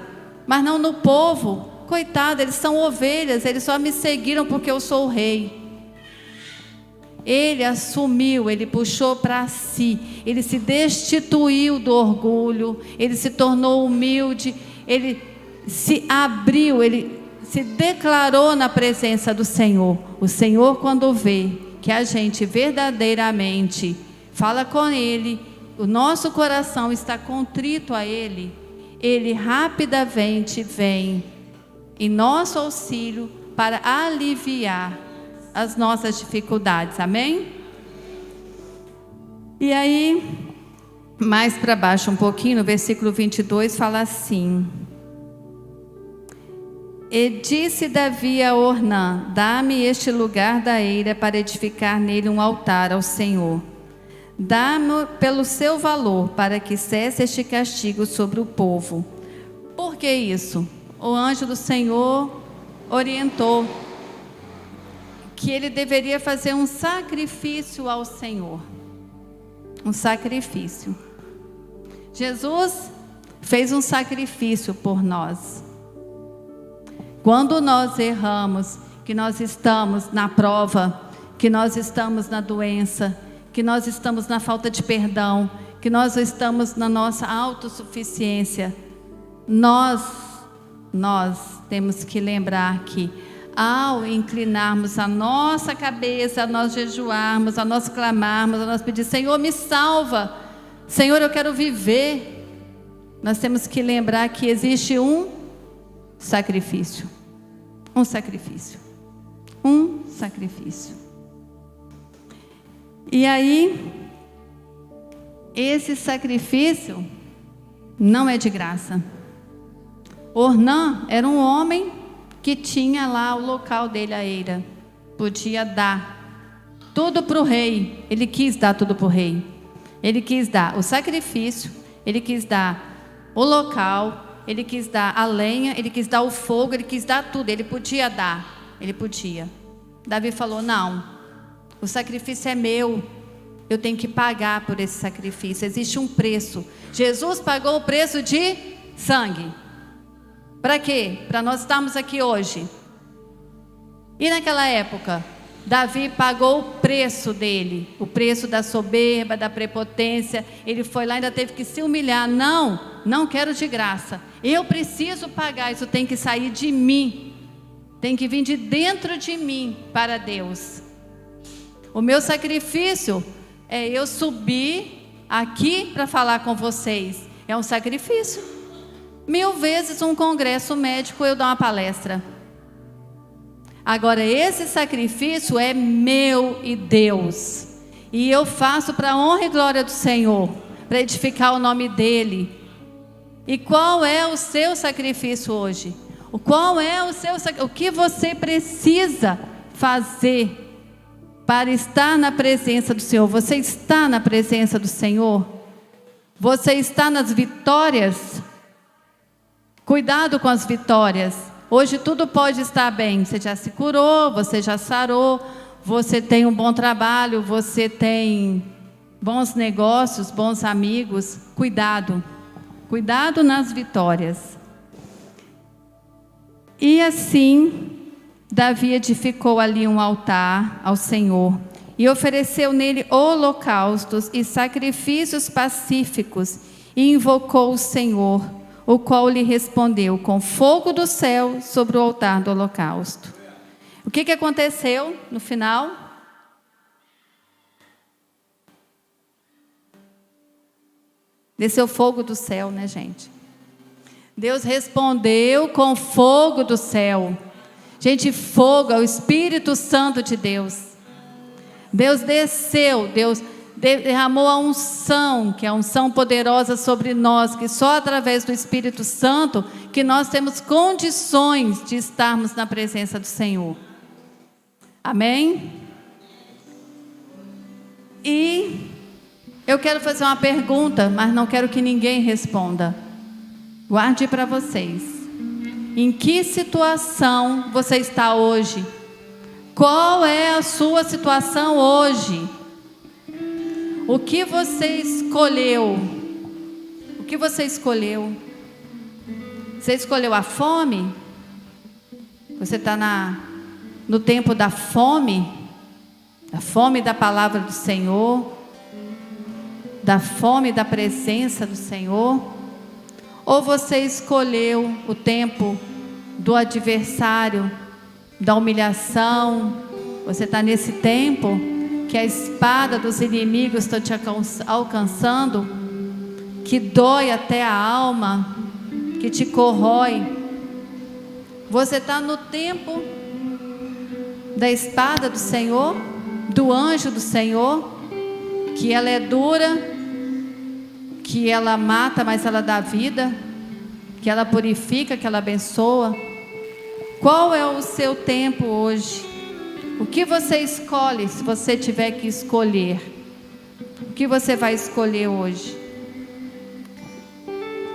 mas não no povo. Coitado, eles são ovelhas, eles só me seguiram porque eu sou o rei. Ele assumiu, ele puxou para si, ele se destituiu do orgulho, ele se tornou humilde, ele se abriu, ele se declarou na presença do Senhor. O Senhor, quando vê que a gente verdadeiramente fala com Ele, o nosso coração está contrito a Ele, Ele rapidamente vem em nosso auxílio para aliviar as nossas dificuldades, amém? E aí, mais para baixo um pouquinho, no versículo 22, fala assim: e disse Davi a Ornã, dá-me este lugar da eira para edificar nele um altar ao Senhor. Dá-me pelo seu valor, para que cesse este castigo sobre o povo. Por que isso? O anjo do Senhor orientou que ele deveria fazer um sacrifício ao Senhor. Um sacrifício. Jesus fez um sacrifício por nós. Quando nós erramos, que nós estamos na prova, que nós estamos na doença, que nós estamos na falta de perdão, que nós estamos na nossa autossuficiência, nós temos que lembrar que ao inclinarmos a nossa cabeça, a nós jejuarmos, a nós clamarmos, a nós pedir, Senhor, me salva, Senhor, eu quero viver, nós temos que lembrar que existe um sacrifício. Um sacrifício. Um sacrifício. E aí, esse sacrifício não é de graça. Ornã era um homem que tinha lá o local dele, a eira. Podia dar. tudo para o rei. Ele quis dar tudo para o rei. Ele quis dar o sacrifício, ele quis dar o local, ele quis dar a lenha, ele quis dar o fogo, ele quis dar tudo. Ele podia dar, ele podia. Davi falou: não, o sacrifício é meu, eu tenho que pagar por esse sacrifício. Existe um preço. Jesus pagou o preço de sangue. Para quê? Para nós estarmos aqui hoje. E naquela época, Davi pagou o preço dele, o preço da soberba, da prepotência. Ele foi lá e ainda teve que se humilhar. Não quero de graça, eu preciso pagar, isso tem que sair de mim, tem que vir de dentro de mim para Deus. O meu sacrifício é eu subir aqui para falar com vocês, é um sacrifício. 1000 vezes um congresso médico eu dar uma palestra. Agora esse sacrifício é meu e Deus, e eu faço para a honra e glória do Senhor, para edificar o nome dEle. E qual é o seu sacrifício hoje? O que você precisa fazer para estar na presença do Senhor? Você está na presença do Senhor? Você está nas vitórias? Cuidado com as vitórias. Hoje tudo pode estar bem, você já se curou, você já sarou, você tem um bom trabalho, você tem bons negócios, bons amigos. Cuidado nas vitórias. E assim, Davi edificou ali um altar ao Senhor e ofereceu nele holocaustos e sacrifícios pacíficos e invocou o Senhor, o qual lhe respondeu com fogo do céu sobre o altar do holocausto. O que aconteceu no final? Desceu fogo do céu, né, gente? Deus respondeu com fogo do céu. Gente, fogo é o Espírito Santo de Deus. Deus desceu, Deus derramou a unção, que é a unção poderosa sobre nós, que só através do Espírito Santo que nós temos condições de estarmos na presença do Senhor. Amém? E eu quero fazer uma pergunta, mas não quero que ninguém responda. Guarde para vocês. Em que situação você está hoje? Qual é a sua situação hoje? O que você escolheu? O que você escolheu? Você escolheu a fome? Você está no tempo da fome da palavra do Senhor, da fome da presença do Senhor? Ou você escolheu o tempo do adversário, da humilhação? Você está nesse tempo que a espada dos inimigos está te alcançando, que dói até a alma, que te corrói. Você está no tempo da espada do Senhor, do anjo do Senhor, que ela é dura, que ela mata, mas ela dá vida, que ela purifica, que ela abençoa. Qual é o seu tempo hoje? O que você escolhe, se você tiver que escolher? O que você vai escolher hoje?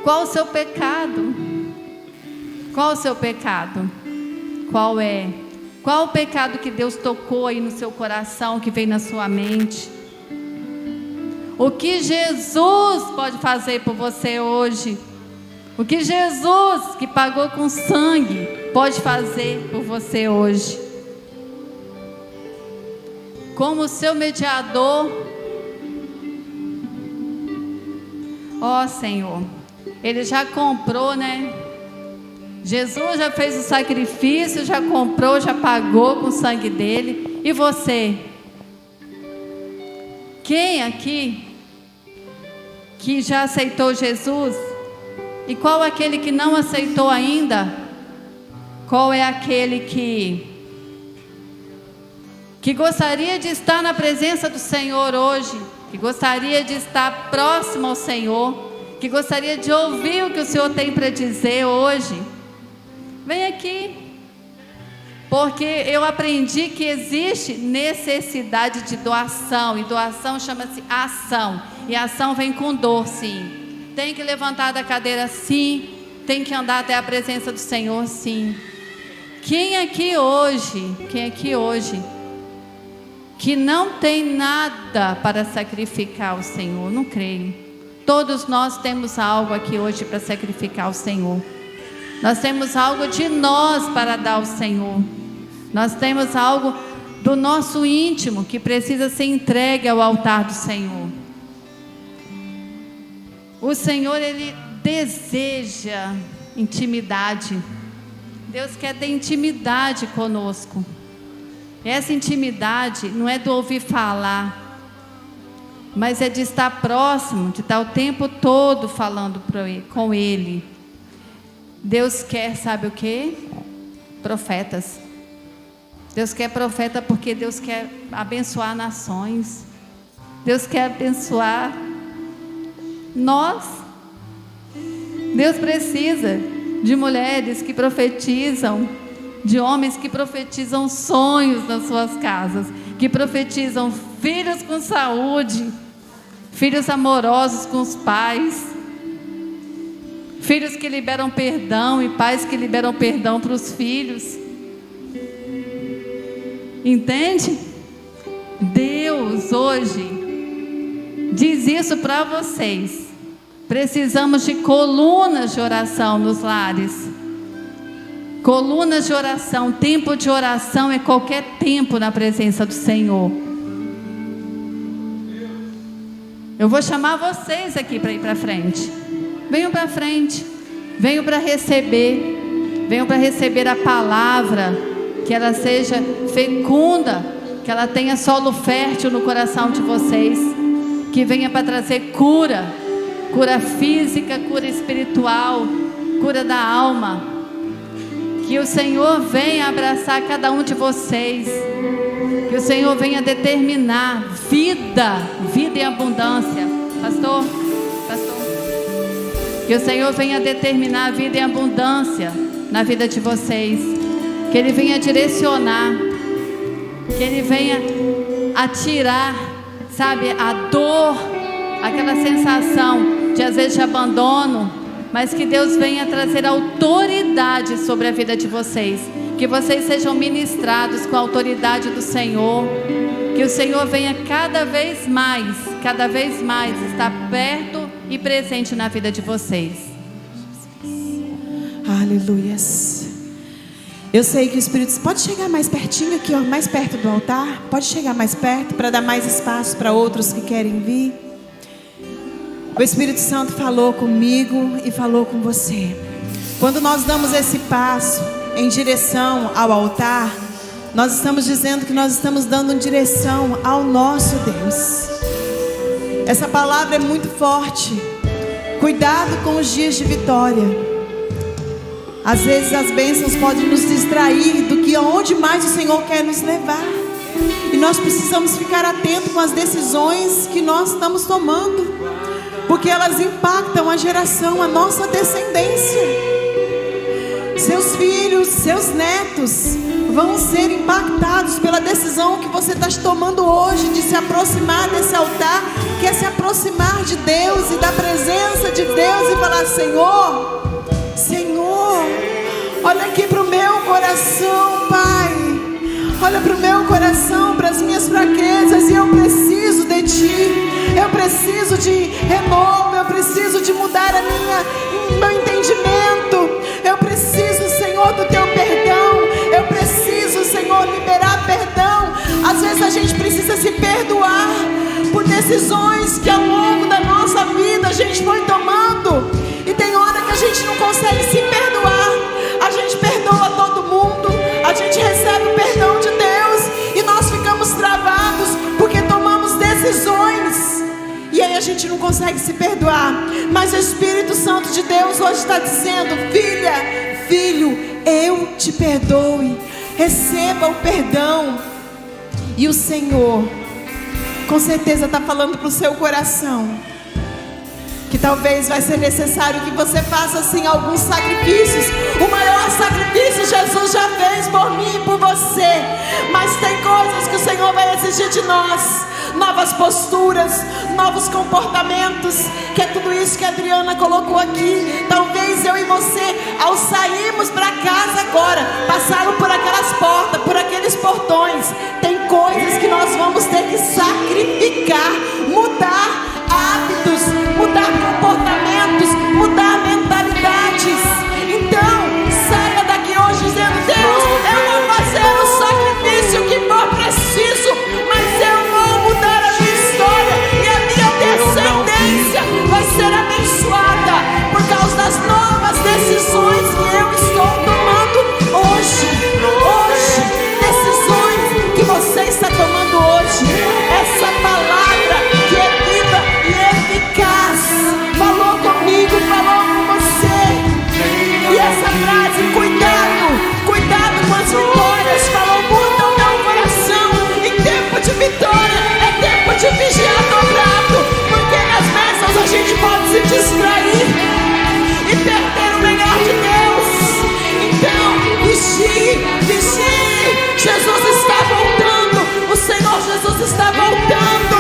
Qual o seu pecado? Qual o seu pecado? Qual é? Qual o pecado que Deus tocou aí no seu coração, que veio na sua mente? O que Jesus pode fazer por você hoje? O que Jesus, que pagou com sangue, pode fazer por você hoje? Como seu mediador, ó Senhor, Ele já comprou, né? Jesus já fez o sacrifício, já comprou, já pagou com o sangue dele. E você? Quem aqui que já aceitou Jesus? E qual é aquele que não aceitou ainda? Qual é aquele que gostaria de estar na presença do Senhor hoje, que gostaria de estar próximo ao Senhor, que gostaria de ouvir o que o Senhor tem para dizer hoje? Vem aqui, Porque eu aprendi que existe necessidade de doação, e doação chama-se ação, e ação vem com dor, sim. Tem que levantar da cadeira, sim. Tem que andar até a presença do Senhor, sim. Quem aqui hoje que não tem nada para sacrificar ao Senhor? Não creio. Todos nós temos algo aqui hoje para sacrificar ao Senhor. Nós temos algo de nós para dar ao Senhor. Nós temos algo do nosso íntimo que precisa ser entregue ao altar do Senhor. O Senhor, Ele deseja intimidade. Deus quer ter intimidade conosco. Essa intimidade não é do ouvir falar, mas é de estar próximo, de estar o tempo todo falando com Ele. Deus quer, sabe o quê? Profetas. Deus quer profeta porque Deus quer abençoar nações. Deus quer abençoar nós. Deus precisa de mulheres que profetizam, de homens que profetizam sonhos nas suas casas, que profetizam filhos com saúde, filhos amorosos com os pais, filhos que liberam perdão e pais que liberam perdão para os filhos. Entende? Deus hoje diz isso para vocês. Precisamos de colunas de oração nos lares. Colunas de oração. Tempo de oração é qualquer tempo na presença do Senhor. Eu vou chamar vocês aqui para ir para frente. Venham para frente. Venham para receber. Venham para receber a palavra. Que ela seja fecunda. Que ela tenha solo fértil no coração de vocês. Que venha para trazer cura. Cura física, cura espiritual, cura da alma. Que o Senhor venha abraçar cada um de vocês. Que o Senhor venha determinar vida em abundância. Pastor. Que o Senhor venha determinar vida em abundância na vida de vocês. Que Ele venha direcionar. Que Ele venha atirar, sabe, a dor, aquela sensação de às vezes de abandono, mas que Deus venha trazer autoridade sobre a vida de vocês, que vocês sejam ministrados com a autoridade do Senhor, que o Senhor venha cada vez mais estar perto e presente na vida de vocês. Aleluias. Eu sei que o Espírito... Pode chegar mais pertinho aqui, ó, mais perto do altar. Pode chegar mais perto para dar mais espaço para outros que querem vir. O Espírito Santo falou comigo e falou com você. Quando nós damos esse passo em direção ao altar, nós estamos dizendo que nós estamos dando em direção ao nosso Deus. Essa palavra é muito forte. Cuidado com os dias de vitória. Às vezes as bênçãos podem nos distrair do que aonde mais o Senhor quer nos levar. E nós precisamos ficar atentos com as decisões que nós estamos tomando, porque elas impactam a geração, a nossa descendência. Seus filhos, seus netos vão ser impactados pela decisão que você está tomando hoje de se aproximar desse altar, que é se aproximar de Deus e da presença de Deus e falar: Senhor, olha aqui para o meu coração, Pai. Olha para o meu coração, para as minhas fraquezas, e eu preciso de Ti. Eu preciso de renovo, eu preciso de mudar meu entendimento. Eu preciso, Senhor, do Teu perdão. Eu preciso, Senhor, liberar perdão. Às vezes a gente precisa se perdoar por decisões que ao longo da nossa vida a gente foi tomando. E tem hora que a gente não consegue se perdoar. A gente perdoa todo mundo, a gente recebe o perdão de Deus, e nós ficamos travados porque tomamos decisões, e aí a gente não consegue se perdoar. Mas o Espírito Santo de Deus hoje está dizendo: filha, filho, eu te perdoe. Receba o perdão. E o Senhor com certeza está falando para o seu coração: que talvez vai ser necessário que você faça assim alguns sacrifícios. O maior sacrifício Jesus já fez por mim e por você, mas tem coisas que o Senhor vai exigir de nós, novas posturas, novos comportamentos, que é tudo isso que a Adriana colocou aqui. Talvez eu e você, ao sairmos para casa agora, passaram por aquelas portas, por aqueles portões, tem coisas que nós vamos ter que sacrificar, mudar hábitos, mudar comportamentos, mudar mentalidades. Então, saia daqui hoje dizendo: Deus, eu vou fazer o sacrifício que for preciso, mas eu vou mudar a minha história, e a minha descendência vai ser abençoada por causa das novas decisões que eu estou tomando hoje. Decisões que você está tomando hoje. Essa palavra que é viva e eficaz falou comigo, falou com você. E essa frase, cuidado com as vitórias, falou muito ao meu coração. Em tempo de vitória é tempo de vigiar dobrado, porque nas bênçãos a gente pode se distrair e perder o melhor de Deus. Então, vigie. Jesus está voltando, o Senhor Jesus está voltando.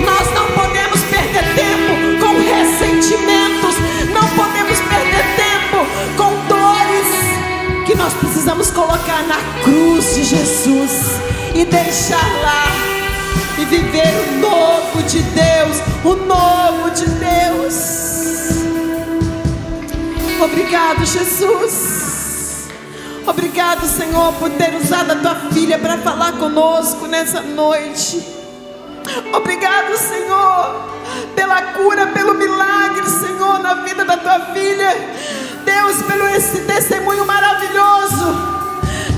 Nós não podemos perder tempo com ressentimentos, não podemos perder tempo com dores que nós precisamos colocar na cruz de Jesus e deixar lá e viver o novo de Deus, o novo de Deus. Obrigado, Jesus. Obrigado, Senhor, por ter usado a tua filha para falar conosco nessa noite. Obrigado, Senhor, pela cura, pelo milagre, Senhor, na vida da tua filha. Deus, pelo esse testemunho maravilhoso.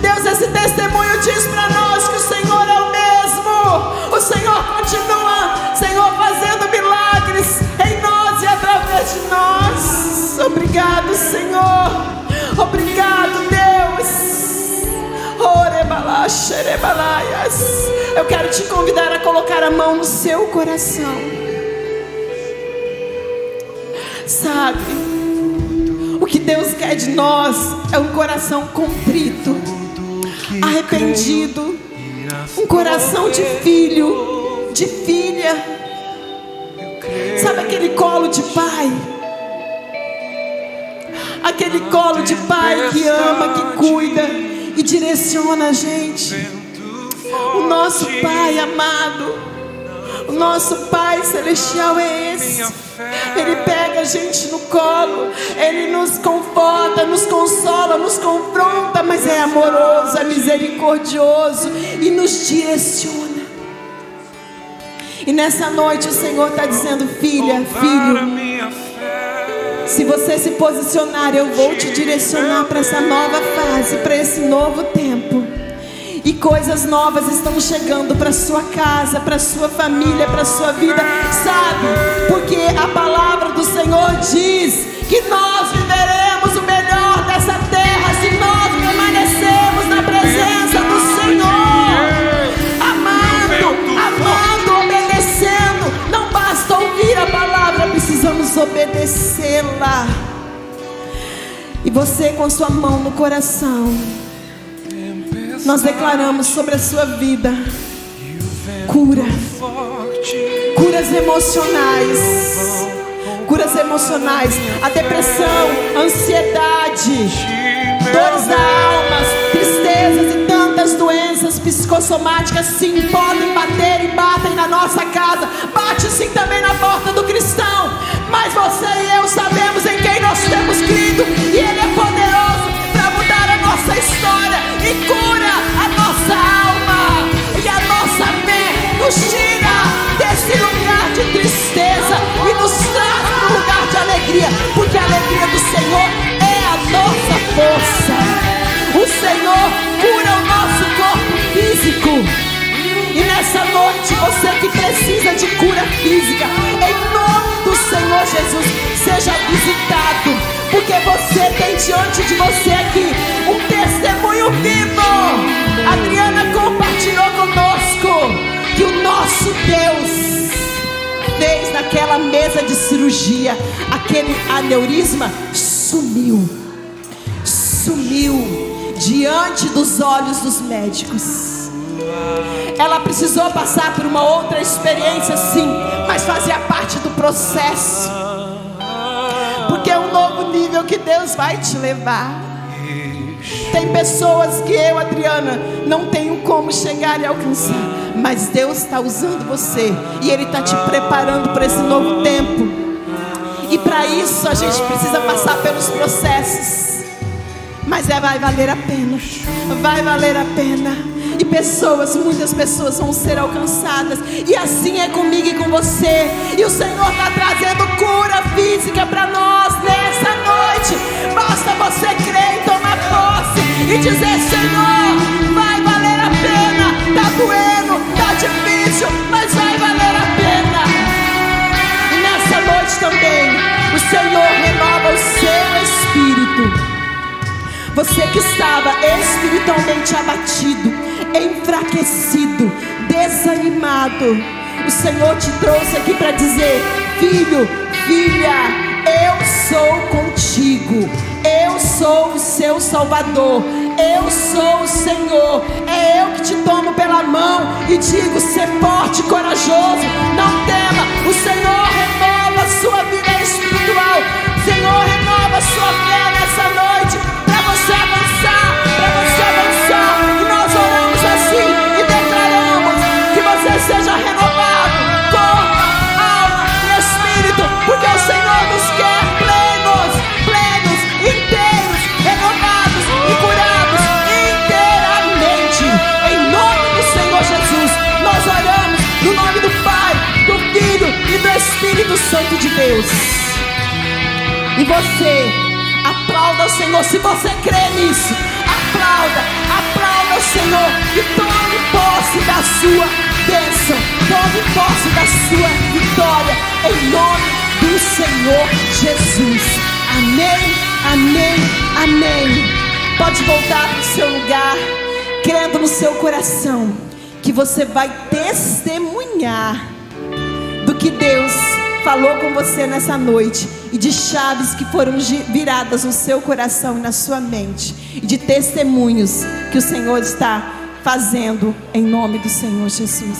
Deus, esse testemunho diz para nós que o Senhor é o mesmo. O Senhor continua, Senhor, fazendo milagres em nós e através de nós. Obrigado, Senhor. Obrigado, Deus. Eu quero te convidar a colocar a mão no seu coração. Sabe, o que Deus quer de nós é um coração contrito, arrependido, um coração de filho, de filha. Sabe aquele colo de pai? Aquele colo de pai que ama, que cuida e direciona a gente. O nosso Pai amado, o nosso Pai celestial é esse. Ele pega a gente no colo, Ele nos conforta, nos consola, nos confronta, mas é amoroso, é misericordioso e nos direciona. E nessa noite o Senhor está dizendo: filha, filho, se você se posicionar, eu vou te direcionar para essa nova fase, para esse novo tempo. E coisas novas estão chegando para sua casa, para sua família, para sua vida. Sabe? Porque a palavra do Senhor diz que nós viveremos o melhor dessa terra se nós permanecermos na presença do Senhor. Amando, obedecendo. Não basta ouvir a palavra, precisamos obedecê-la. E você com sua mão no coração, nós declaramos sobre a sua vida curas emocionais, a depressão, a ansiedade, dores da alma, tristezas e tantas doenças psicossomáticas, sim, podem bater e batem na nossa casa, bate sim também na porta do cristão, mas você e eu sabemos em quem nós temos crido, e Ele é poderoso para mudar a nossa história e cura a nossa alma e a nossa fé, nos tira desse lugar de tristeza e nos traz para um lugar de alegria, porque a alegria do Senhor é a nossa força. O Senhor cura o nosso corpo físico. E nessa noite, você que precisa de cura física, em nome do Senhor Jesus, seja visitado, porque você tem diante de você aqui um testemunho vivo. A Adriana compartilhou conosco que o nosso Deus fez na daquela mesa de cirurgia, aquele aneurisma sumiu diante dos olhos dos médicos. Ela precisou passar por uma outra experiência, sim, mas fazia parte do processo, porque é um novo nível que Deus vai te levar. Tem pessoas que eu, Adriana, não tenho como chegar e alcançar, mas Deus está usando você e Ele está te preparando para esse novo tempo. E para isso a gente precisa passar pelos processos, mas vai valer a pena, vai valer a pena. E muitas pessoas vão ser alcançadas, e assim é comigo e com você. E o Senhor está trazendo cura física para nós nessa noite. Basta você crer e tomar posse e dizer: Senhor, vai valer a pena. Está doendo, está difícil, mas vai valer a pena. E nessa noite também o Senhor renova o seu espírito. Você que estava espiritualmente abatido, enfraquecido, desanimado, o Senhor te trouxe aqui para dizer: filho, filha, eu sou contigo, eu sou o seu Salvador, eu sou o Senhor. É eu que te tomo pela mão e digo: ser forte e corajoso, não tema. O Senhor renova a sua vida espiritual, o Senhor renova a sua fé nessa noite, para você avançar, e nós oramos assim e declaramos que você seja renovado, corpo, alma e espírito, porque o Senhor nos quer plenos, inteiros, renovados e curados inteiramente. Em nome do Senhor Jesus, nós oramos no nome do Pai, do Filho e do Espírito Santo de Deus. E você aplauda o Senhor. Se você crê nisso, aplauda o Senhor e tome posse da sua bênção, tome posse da sua vitória, em nome do Senhor Jesus. Amém, amém, amém. Pode voltar para o seu lugar, crendo no seu coração que você vai testemunhar do que Deus falou com você nessa noite, e de chaves que foram viradas no seu coração e na sua mente, e de testemunhos que o Senhor está fazendo em nome do Senhor Jesus.